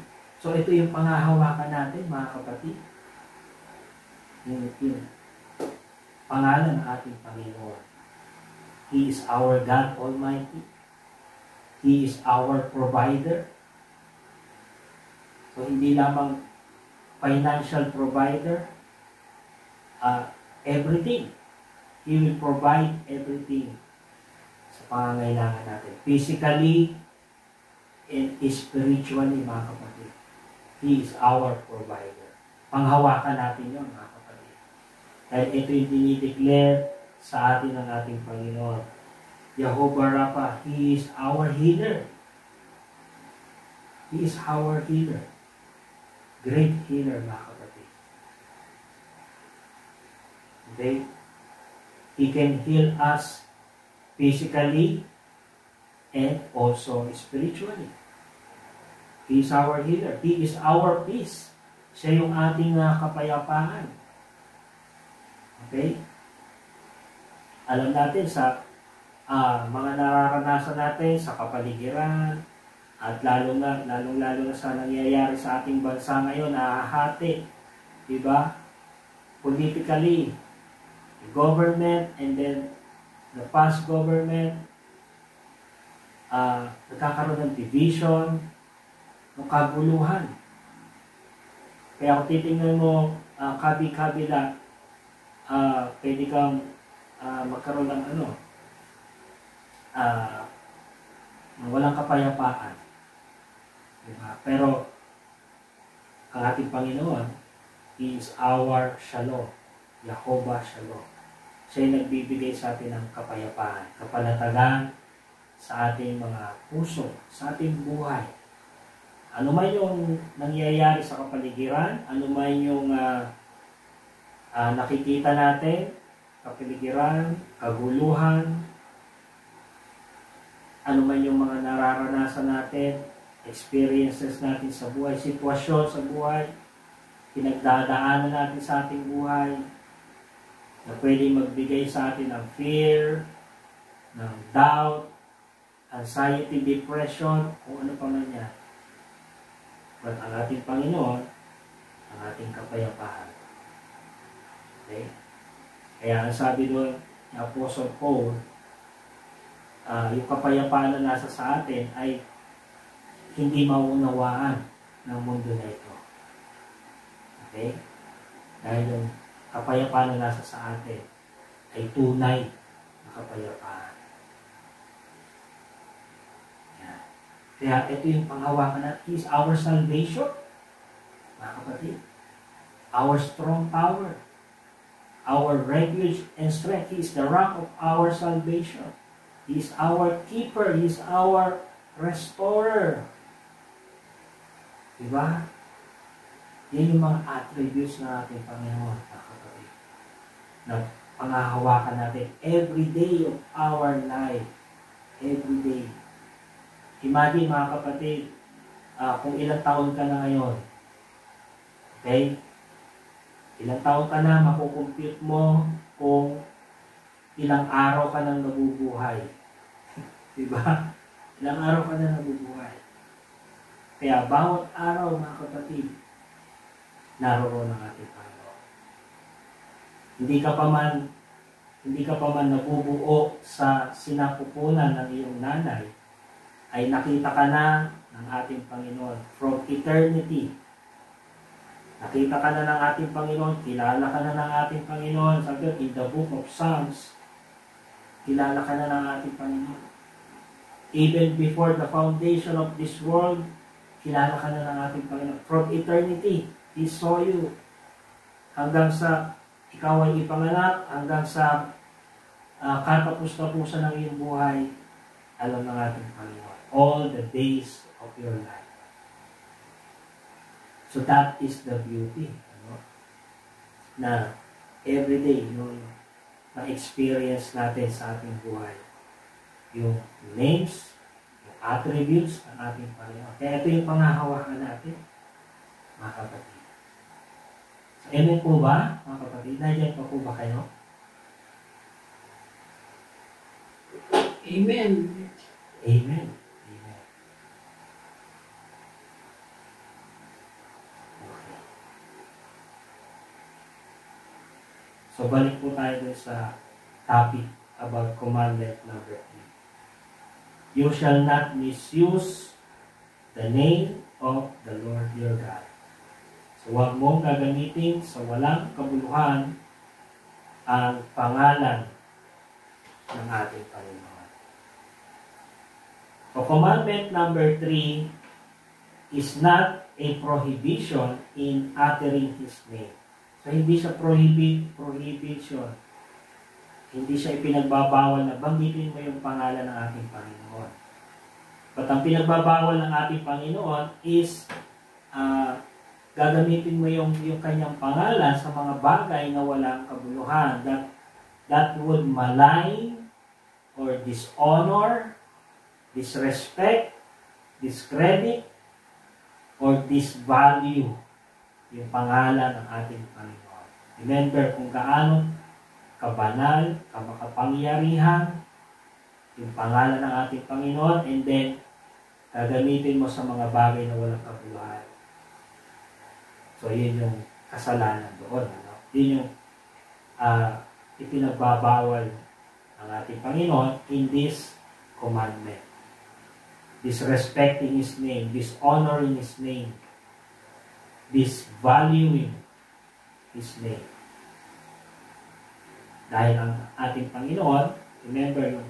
So ito yung pangahawakan natin, mga kapatid. Yung pangalan ng ating Panginoon. He is our God Almighty. He is our provider. So hindi lamang financial provider, everything. He will provide everything sa pangangailangan natin. Physically and spiritually, mga kapatid. He is our provider. Panghawakan natin yun, mga kapatid. Dahil ito yung dinideclare sa atin ng ating Panginoon. Jehovah Rapha, He is our healer. He is our healer. Great healer, mga kapatid. Okay? He can heal us physically and also spiritually. He is our healer. He is our peace. Siya yung ating kapayapaan. Okay? Alam natin sa mga nararanasan natin sa kapaligiran at lalong lalo na sa nangyayari sa ating bansa ngayon, nahahati. Diba? Politically, the government and then the past government, nagkakaroon ng division, ng kaguluhan. Kaya kung titingnan mo, kabi-kabila, pwede kang magkaroon ng walang kapayapaan. Diba? Pero, ang ating Panginoon, He is our Shalom. Jehovah Shalom. Siya yung nagbibigay sa atin ng kapayapaan, kapanatagan sa ating mga puso, sa ating buhay. Ano man yung nangyayari sa kapaligiran, ano man yung nakikita natin, kapaligiran, kaguluhan, ano man yung mga nararanasan natin, experiences natin sa buhay, sitwasyon sa buhay, pinagdadaanan natin sa ating buhay, na pwedeng magbigay sa atin ng fear, ng doubt, anxiety, depression, kung ano pa man yan. But ang ating Panginoon, ang ating kapayapaan. Okay? Kaya ang sabi doon ni Apostle Paul, yung kapayapaan na nasa sa atin ay hindi maunawaan ng mundo na ito. Okay? Dahil yung kapayapaan na nasa sa atin ay tunay na kapayapaan. Yan. Kaya ito yung panghawakan natin. He is our salvation. Mga kapatid. Our strong tower. Our refuge and strength. He is the rock of our salvation. He is our keeper. He is our restorer. Diba? Yan yung mga attributes na ating Panginoon, mga kapatid. Na pangahawakan natin every day of our life. Every day. Imagine, mga kapatid, kung ilang taon ka na ngayon. Okay? Ilang taon ka na, makukompute mo kung ilang araw ka nang nabubuhay. Diba? Ilang araw ka na nabubuhay. Kaya bawat araw, mga kapatid, naroon ang ating Panginoon. Hindi ka pa man nabubuo sa sinapupunan ng iyong nanay, ay nakita ka na ng ating Panginoon from eternity. Nakita ka na ng ating Panginoon, kilala ka na ng ating Panginoon. Sabi in the book of Psalms, kilala ka na ng ating Panginoon. Even before the foundation of this world, kilala ka na ng ating Panginoon. From eternity, He saw you. Hanggang sa ikaw ay ipanganak, hanggang sa katapos-tapusan ng iyong buhay, alam ng ating Panginoon. All the days of your life. So that is the beauty. Ano? na everyday, na-experience natin sa ating buhay. Yung names, yung attributes ng ating Panginoon. Kaya ito yung panghahawakan natin, mga kapatid. So, amen po ba, mga kapatid? Nandiyan pa po ba kayo? Amen. Amen. Amen. Okay. So, balik po tayo dun sa topic about commandment number 3. You shall not misuse the name of the Lord your God. So, huwag mong gagamitin sa walang kabuluhan ang pangalan ng ating Panginoon. So, commandment number 3 is not a prohibition in uttering His name. So, hindi siya prohibition. Hindi siya ipinagbabawal na banggitin mo yung pangalan ng ating Panginoon. But ang pinagbabawal ng ating Panginoon is gagamitin mo yung kanyang pangalan sa mga bagay na walang kabuluhan. That would malign or dishonor, disrespect, discredit, or disvalue yung pangalan ng ating Panginoon. Remember kung gaano kabanal, kamakapangyarihan yung pangalan ng ating Panginoon, and then gagamitin mo sa mga bagay na walang kabuluhan. So, yun yung kasalanan doon. Yun yung ipinagbabawal ng ating Panginoon in this commandment. Disrespecting His name, dishonoring His name, disvaluing His name. Dahil ang ating Panginoon, remember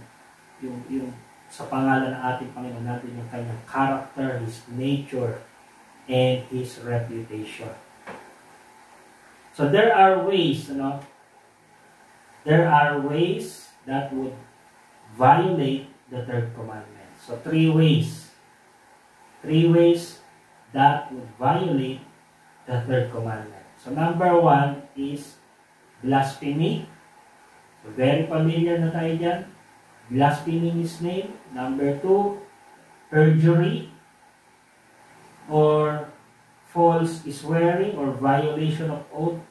yung sa pangalan ng ating Panginoon natin yung kanyang character, His nature, and His reputation. So there are ways, there are ways that would violate the third commandment. So, 3 ways. 3 ways that would violate the third commandment. So, number 1 is blasphemy. So, very familiar na tayo dyan. Blaspheming His name. Number 2, perjury or false swearing or violation of oath.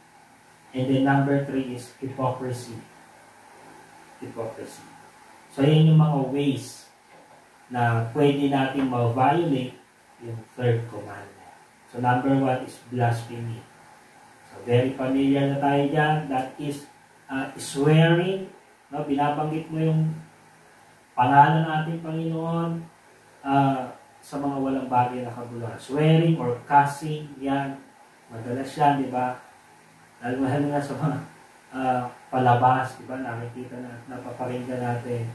And then number 3 is hypocrisy. Hypocrisy. So, yan yung mga ways na pwede natin ma-violate yung third commandment. So, number 1 is blasphemy. So, very familiar na tayo dyan. That is swearing. Binabanggit mo yung pangalan ng ating Panginoon sa mga walang bagay na kabuluhan. Swearing or cussing, yan. Madalas yan, di ba? Lalo na sa mga palabas, di ba? Nakikita na, napaparinggan natin.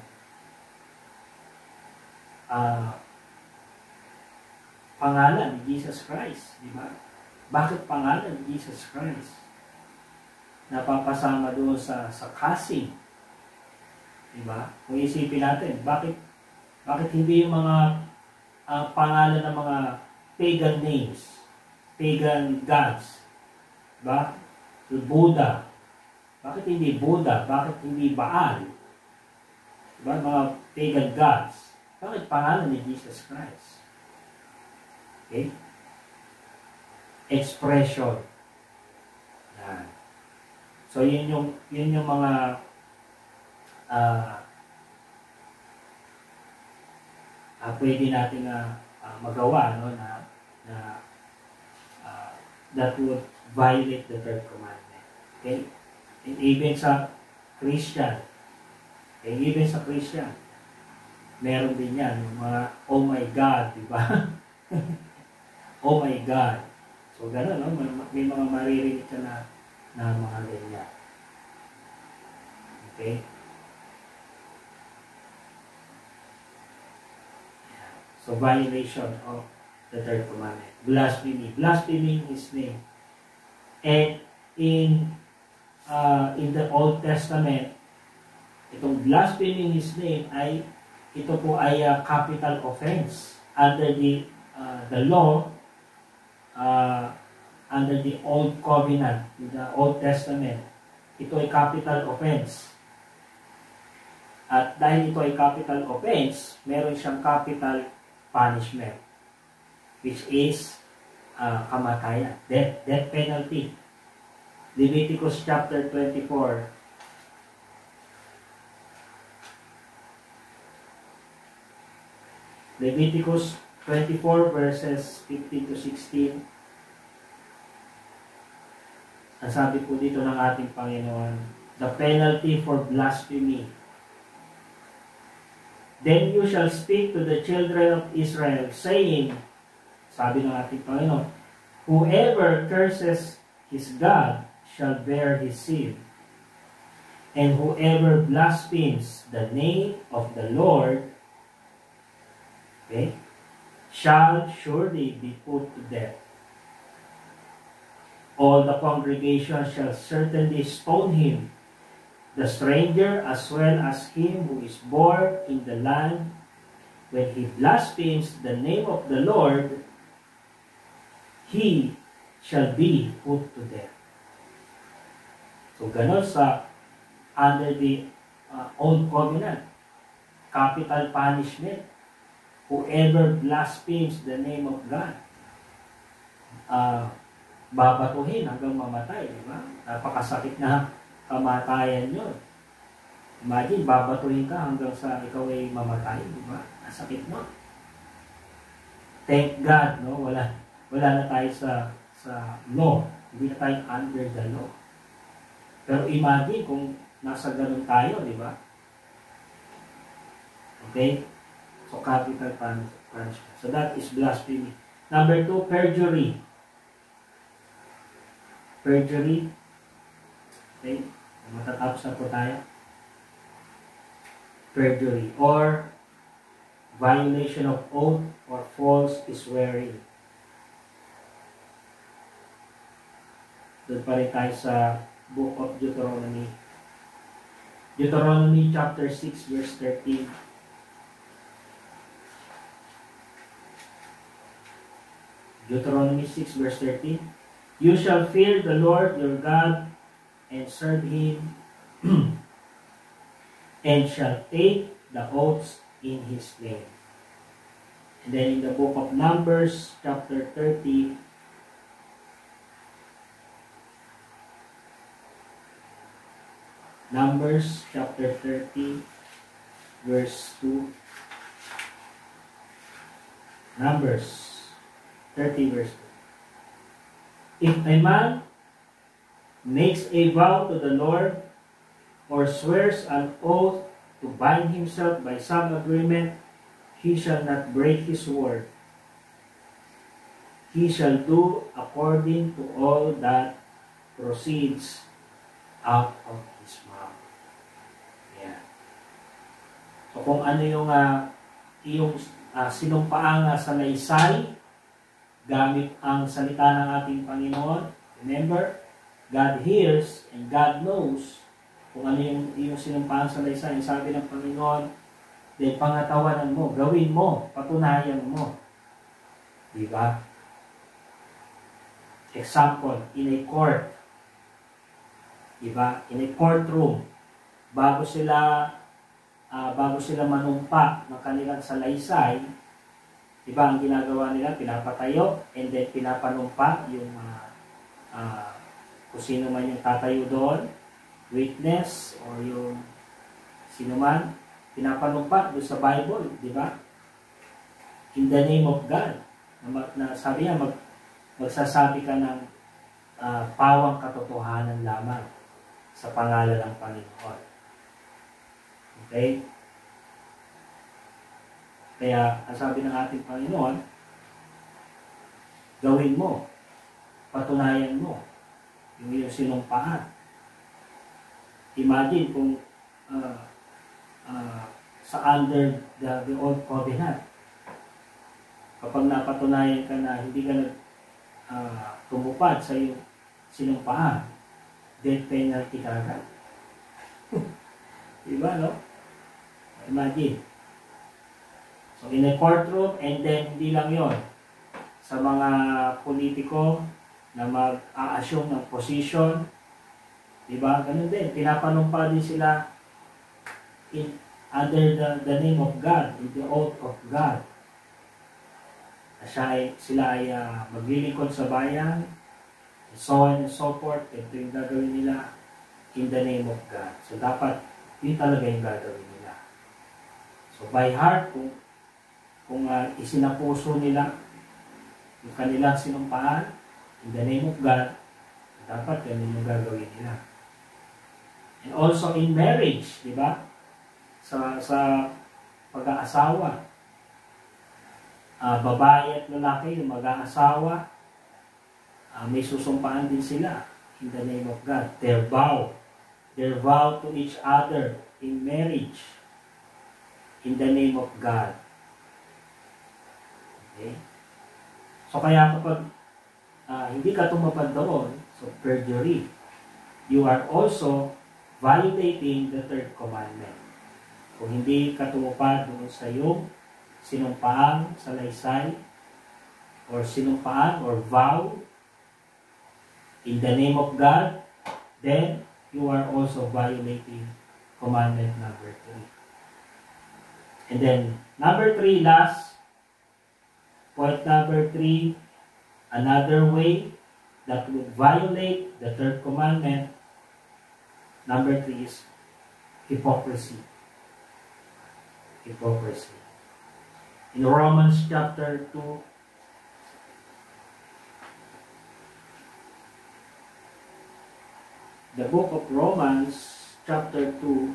Pangalan ni Jesus Christ, di ba? Bakit pangalan ni Jesus Christ? Napapasama doon sa cussing, di ba? Kung isipin natin, bakit hindi yung mga pangalan ng mga pagan names, pagan gods, di ba? Buddha, bakit hindi Buddha? Bakit hindi Baal? Di ba? Mga pagan gods. Bakit pangalan ni Jesus Christ? Okay? Expression. Yan. So, yun yung mga pwede natin magawa, no, na that would violate the third commandment. Okay? And even sa Christian, meron din yan, yung mga, oh my God, di ba? Oh my God. So, gano'n, no? May mga maririnig ka na mga ganyan. Okay? So, violation of the third commandment. Blasphemy. Blaspheming His name. And in the Old Testament, itong blaspheming His name ito po ay capital offense under the law. under the Old Covenant, in the Old Testament. Ito ay capital offense. At dahil ito ay capital offense, meron siyang capital punishment, which is kamatayan, death penalty. Leviticus chapter 24. Leviticus 24 verses 15 to 16. Ang sabi po dito ng ating Panginoon, the penalty for blasphemy. Then you shall speak to the children of Israel, saying, sabi ng ating Panginoon, whoever curses his God shall bear his sin, and whoever blasphemes the name of the Lord, okay, shall surely be put to death. All the congregation shall certainly stone him, the stranger as well as him who is born in the land. When he blasphemes the name of the Lord, he shall be put to death. So, ganon sa under the Old Covenant, capital punishment. Whoever blasphemes the name of God, babatuhin hanggang mamatay, di ba? Napakasakit na kamatayan yun. Imagine, babatuhin ka hanggang sa ikaw ay mamatay, di ba? Nasakit mo. Thank God, no? Wala na tayo sa law. Hindi na tayo under the law. Pero imagine kung nasa ganun tayo, di ba? Okay? So, capital punishment. So, that is blasphemy. Number 2, perjury. Perjury. Okay? Matatapos na po tayo. Perjury. Or violation of oath or false swearing. Doon pa rin tayo sa Book of Deuteronomy. Deuteronomy chapter 6 verse 13. Deuteronomy 6 verse 13. You shall fear the Lord your God and serve him and shall take the oaths in his name. And then in the book of Numbers chapter 30, Numbers chapter 30 verse 2. Numbers 30 verse 2. If a man makes a vow to the Lord or swears an oath to bind himself by some agreement, he shall not break his word. He shall do according to all that proceeds out of his mouth. Yeah. So kung ano yung iyong sinumpaang salaysay gamit ang salita ng ating Panginoon, remember, God hears and God knows kung ano yung iyong sinumpaang salaysay. Sabi ng Panginoon, then pangatawanan mo, gawin mo, patunayan mo. Diba? Example, in a court. Diba? In a courtroom, bago sila manumpa ng kanilang salaysay, diba, ang ginagawa nila, pinapatayo and then pinapanumpa yung kung sino man yung tatayo doon, witness or yung sino man, pinapanumpa doon sa Bible, diba? In the name of God. Na sabi niya, magsasabi ka ng pawang katotohanan lamang sa pangalan ng Panginoon. Okay? Kaya, ang sabi ng ating Panginoon, gawin mo, patunayan mo, yung iyong sinumpaan. Imagine kung sa under the Old Covenant, kapag napatunayan ka na hindi ka tumupad sa iyong sinumpaan, death penalty ka agad. Diba, no? Imagine. So, in a courtroom, and then hindi lang yon sa mga politiko, na mag-a-assume ng position. Diba? Ganun din. Pinapanumpa din sila under the name of God, in the oath of God. Sila ay maglilingkod sa bayan, so on and so forth. Ito yung gagawin nila in the name of God. So dapat yun talaga yung gagawin nila. So by heart, kung isinapuso nila yung kanilang sinumpaan in the name of God, dapat ganun yung gagawin nila. And also in marriage, di ba? Sa pag-aasawa, babae at lalaki, yung mag-aasawa, may susumpaan din sila in the name of God. Their vow to each other in marriage in the name of God. Okay? So kaya kapag hindi ka tumapad doon, so perjury, you are also violating the third commandment. Kung hindi ka tumupad doon sa iyong sinumpaang salaysay or sinumpaan or vow in the name of God, then you are also violating commandment number 3. And then number 3, last point number 3, another way that would violate the third commandment, number 3, is hypocrisy. Hypocrisy. In Romans chapter 2, the book of Romans chapter 2,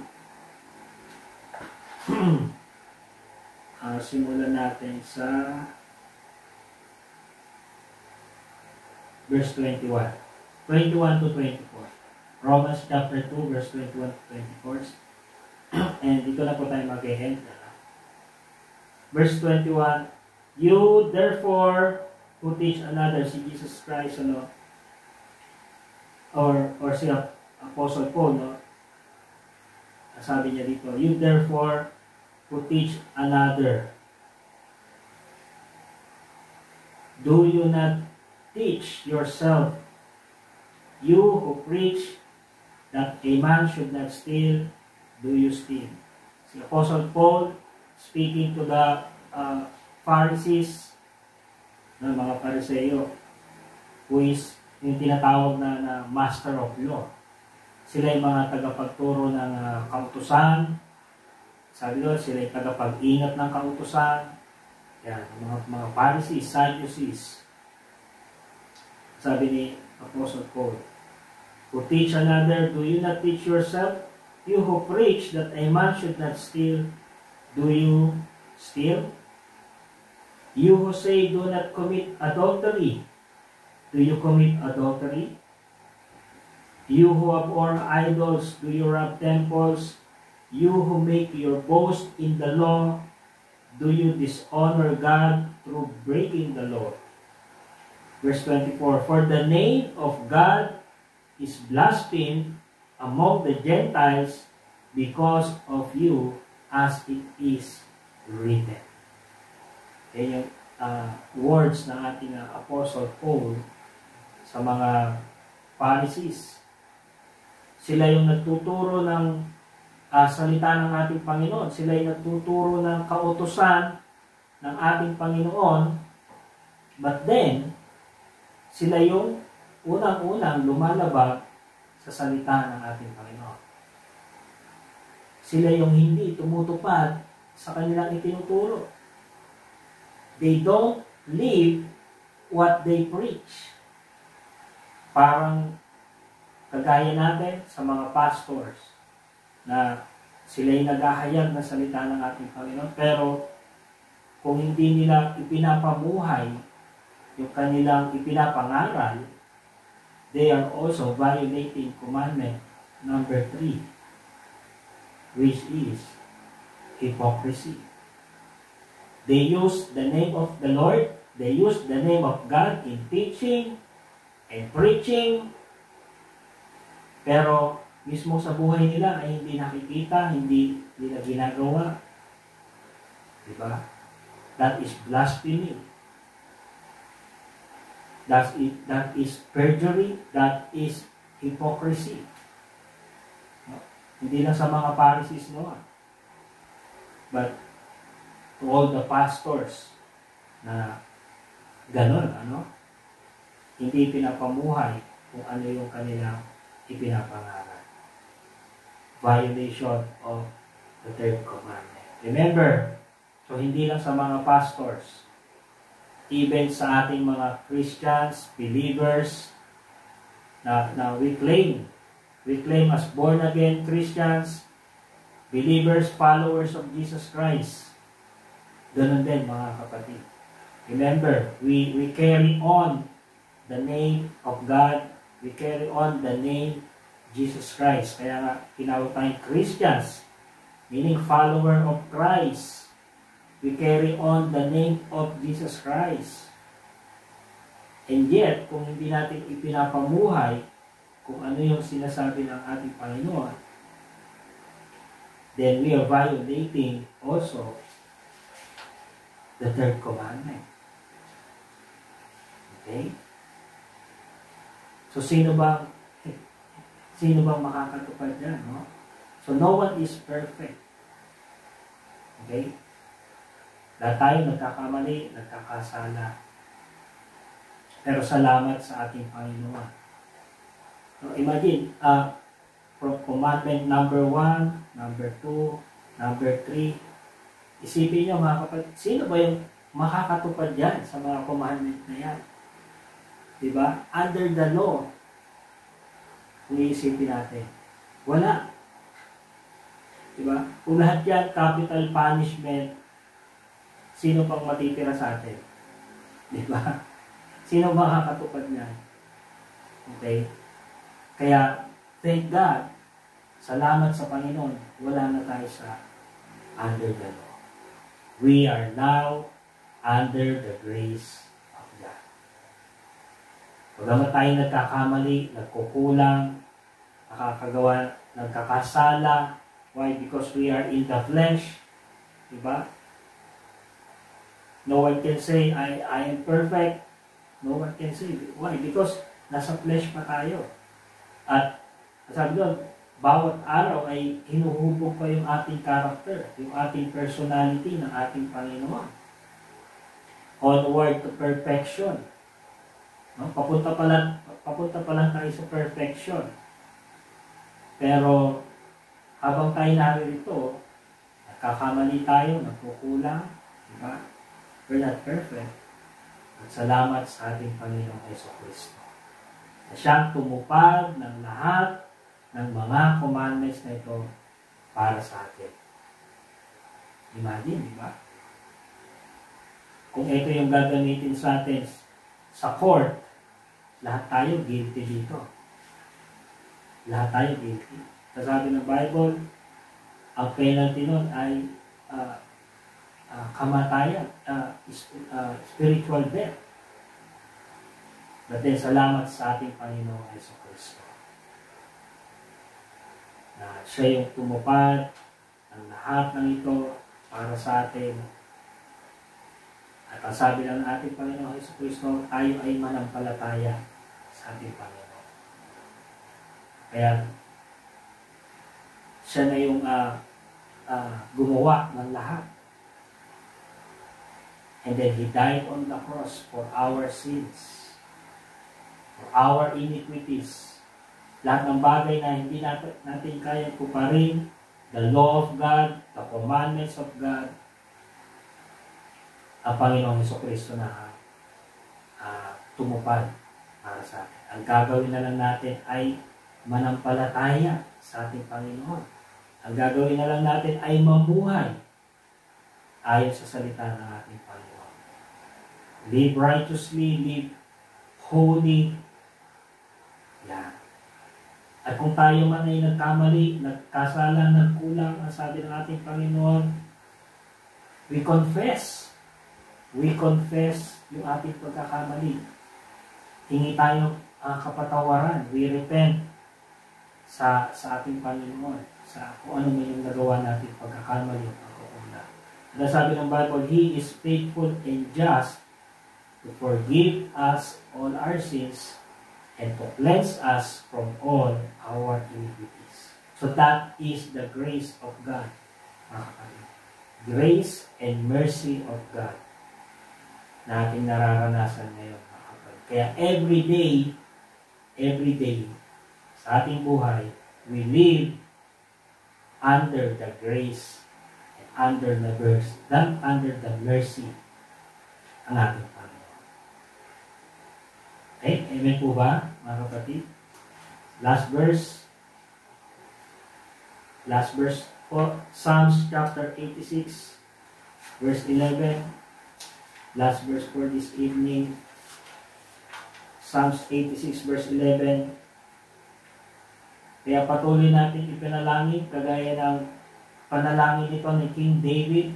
simulan natin sa verse 21. 21 to 24. Romans chapter 2, verse 21 to 24. And dito na po tayo mag-end. Verse 21, you therefore who teach another, si Jesus Christ, or si Apostle Paul, sabi niya dito, you therefore who teach another, do you not teach yourself? You who preach that a man should not steal, do you steal? Si Apostle Paul, speaking to the Pharisees, ng mga Pariseo, who is yung tinatawag na master of law. Sila yung mga tagapagturo ng kautusan. Sabi doon, sila yung tagapag-ingat ng kautusan. Yan, mga Pharisees, Sadducees. Sabi ni Apostle Paul, who teach another, do you not teach yourself? You who preach that a man should not steal, do you steal? You who say do not commit adultery, do you commit adultery? You who abhor idols, do you rob temples? You who make your boast in the law, do you dishonor God through breaking the law? Verse 24, for the name of God is blasphemed among the Gentiles because of you, as it is written. Yan yung words ng ating Apostle Paul sa mga Pharisees. Sila yung nagtuturo ng salita ng ating Panginoon. Sila yung nagtuturo ng kautusan ng ating Panginoon. But then, sila yung unang-unang lumalabag sa salita ng ating Panginoon. Sila yung hindi tumutupad sa kanilang itinuturo. They don't live what they preach. Parang kagaya natin sa mga pastors na sila'y naghahayag ng salita ng ating Panginoon, pero kung hindi nila ipinapamuhay yung kanilang ipinapangaral, they are also violating commandment number 3, which is hypocrisy. They use the name of the Lord, they use the name of God in teaching and preaching, pero mismo sa buhay nila ay hindi nakikita, hindi nila ginagawa. Diba? That is blasphemy. That is perjury, that is hypocrisy. No? Hindi lang sa mga Pharisees noon, but to all the pastors na ganun, hindi pinapamuhay kung ano yung kanilang ipinapangaral. Violation of the third commandment. Remember, so hindi lang sa mga pastors, even sa ating mga Christians, believers, na we claim as born-again Christians, believers, followers of Jesus Christ. Ganun din, mga kapatid. Remember, we carry on the name of God, we carry on the name Jesus Christ. Kaya nga, tinawag tayong Christians, meaning follower of Christ. We carry on the name of Jesus Christ. And yet, kung hindi natin ipinapamuhay kung ano yung sinasabi ng ating Panginoon, then we are violating also the third commandment. Okay? So, sino bang makakatupad dyan, no? So, no one is perfect. Okay? Lahat tayo nagkakamali, nagkakasala. Pero salamat sa ating Panginoon. So, imagine, from commandment number 1, number 2, number 3, isipin nyo mga kapatid, sino ba yung makakatupad yan sa mga commandment na yan? Diba? Under the law, kung iisipin natin, wala. Diba? Kung lahat yan, capital punishment, sino pang matitira sa atin? Diba? Sino makakatupad niyan? Okay? Kaya, thank God, salamat sa Panginoon, wala na tayo sa under the law. We are now under the grace of God. Pagkama tayo nagkakamali, nagkukulang, nakakagawa, nagkakasala. Why? Because we are in the flesh. Diba? No one can say, I am perfect. No one can say. Why? Because nasa flesh pa tayo. At sabi doon, bawat araw ay hinuhubog pa yung ating character, yung ating personality ng ating Panginoon. Onward to perfection. No? Papunta pa lang tayo sa perfection. Pero habang tayo narito, nagkakamali tayo, nagkukulang, diba? We're not perfect. At salamat sa ating Panginoong Jesucristo na siyang tumupad ng lahat ng mga commandments na ito para sa atin. Imagine, di ba? Kung ito yung gagamitin sa atin sa court, lahat tayo guilty dito. Lahat tayo guilty. Sabi ng Bible, ang penalty nun ay kamatayan, spiritual death. But then, salamat sa ating Panginoong Jesucristo na siya yung tumupad ng lahat ng ito para sa atin. At ang sabi ng ating Panginoong Jesucristo, tayo ay manampalataya sa ating Panginoon. Kaya, siya na yung gumawa ng lahat. And then He died on the cross for our sins, for our iniquities. Lahat ng bagay na hindi natin kayang kuparin, the law of God, the commandments of God, ang Panginoong Jesucristo na tumupad para sa atin. Ang gagawin na lang natin ay manampalataya sa ating Panginoon. Ang gagawin na lang natin ay mamuhay ayon sa salita ng ating Panginoon. Live righteously, live holy. Yan. At kung tayo man ay nagkamali, nagkasala, nagkulang, ang sabi ng ating Panginoon, we confess. We confess yung ating pagkakamali. Hingi tayo kapatawaran. We repent sa ating Panginoon, sa kung ano man yung nagawa natin pagkakamali. At sabi ng Bible, He is faithful and just to to forgive us all our sins, and to cleanse us from all our iniquities. So that is the grace of God, mga kapatid. Grace and mercy of God na ating nararanasan ngayon, mga kapatid. Kaya every day, sa ating buhay, we live under the grace and under the mercy ang ating Panginoon. Okay? Amen po ba, mga kapatid? Last verse po, Psalms chapter 86, verse 11. Last verse for this evening, Psalms 86, verse 11. Kaya patuloy natin ipinalangin, kagaya ng panalangin nito ni King David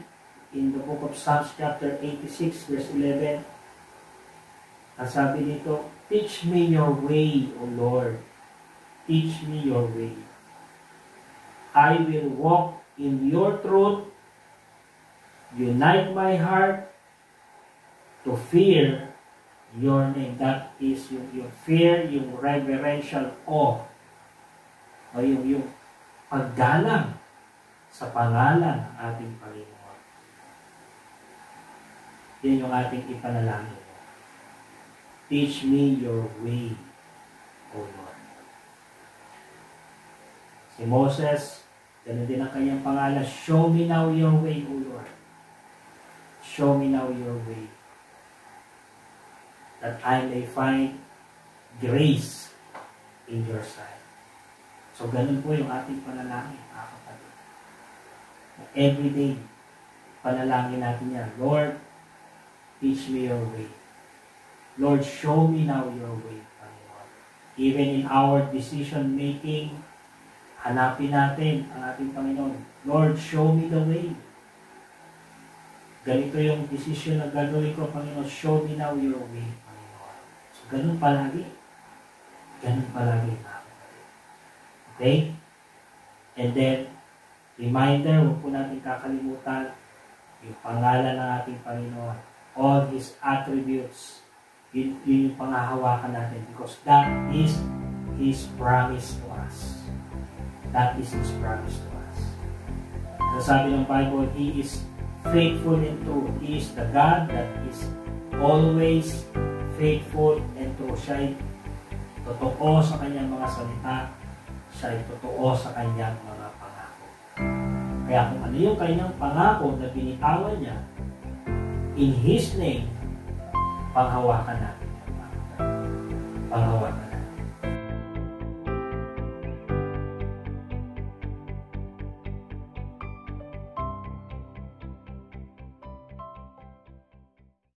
in the book of Psalms chapter 86, verse 11. Ang sabi dito, teach me your way, O Lord. Teach me your way. I will walk in your truth. Unite my heart to fear your name. That is yung fear, yung reverential awe. O yung paggalang sa pangalan ng ating Panginoon. Yan yung ating ipanalangin. Teach me your way, O Lord. Si Moses, ganun din ang kanyang pangalan, show me now your way, O Lord. Show me now your way, that I may find grace in your sight. So, ganun po yung ating panalangin, mga kapatid. Every day, panalangin natin yan. Lord, teach me your way. Lord, show me now your way, Panginoon. Even in our decision making, hanapin natin ang ating Panginoon. Lord, show me the way. Ganito yung decision na gagawin ko, Panginoon. Show me now your way, Panginoon. So, ganun palagi. Ganun palagi, mga kapatid. Okay? And then, reminder, huwag po natin kakalimutan yung pangalan ng ating Panginoon. All His attributes. Yun yung pangahawakan natin because that is His promise to us. That is His promise to us. Sabi ng Bible, He is faithful and true. He is the God that is always faithful and true. Siya ay totoo sa kanyang mga salita. Siya ay totoo sa kanyang mga pangako. Kaya kung ano yung kanyang pangako na binitawan niya, in His name, panghawakan natin. Panghawakan.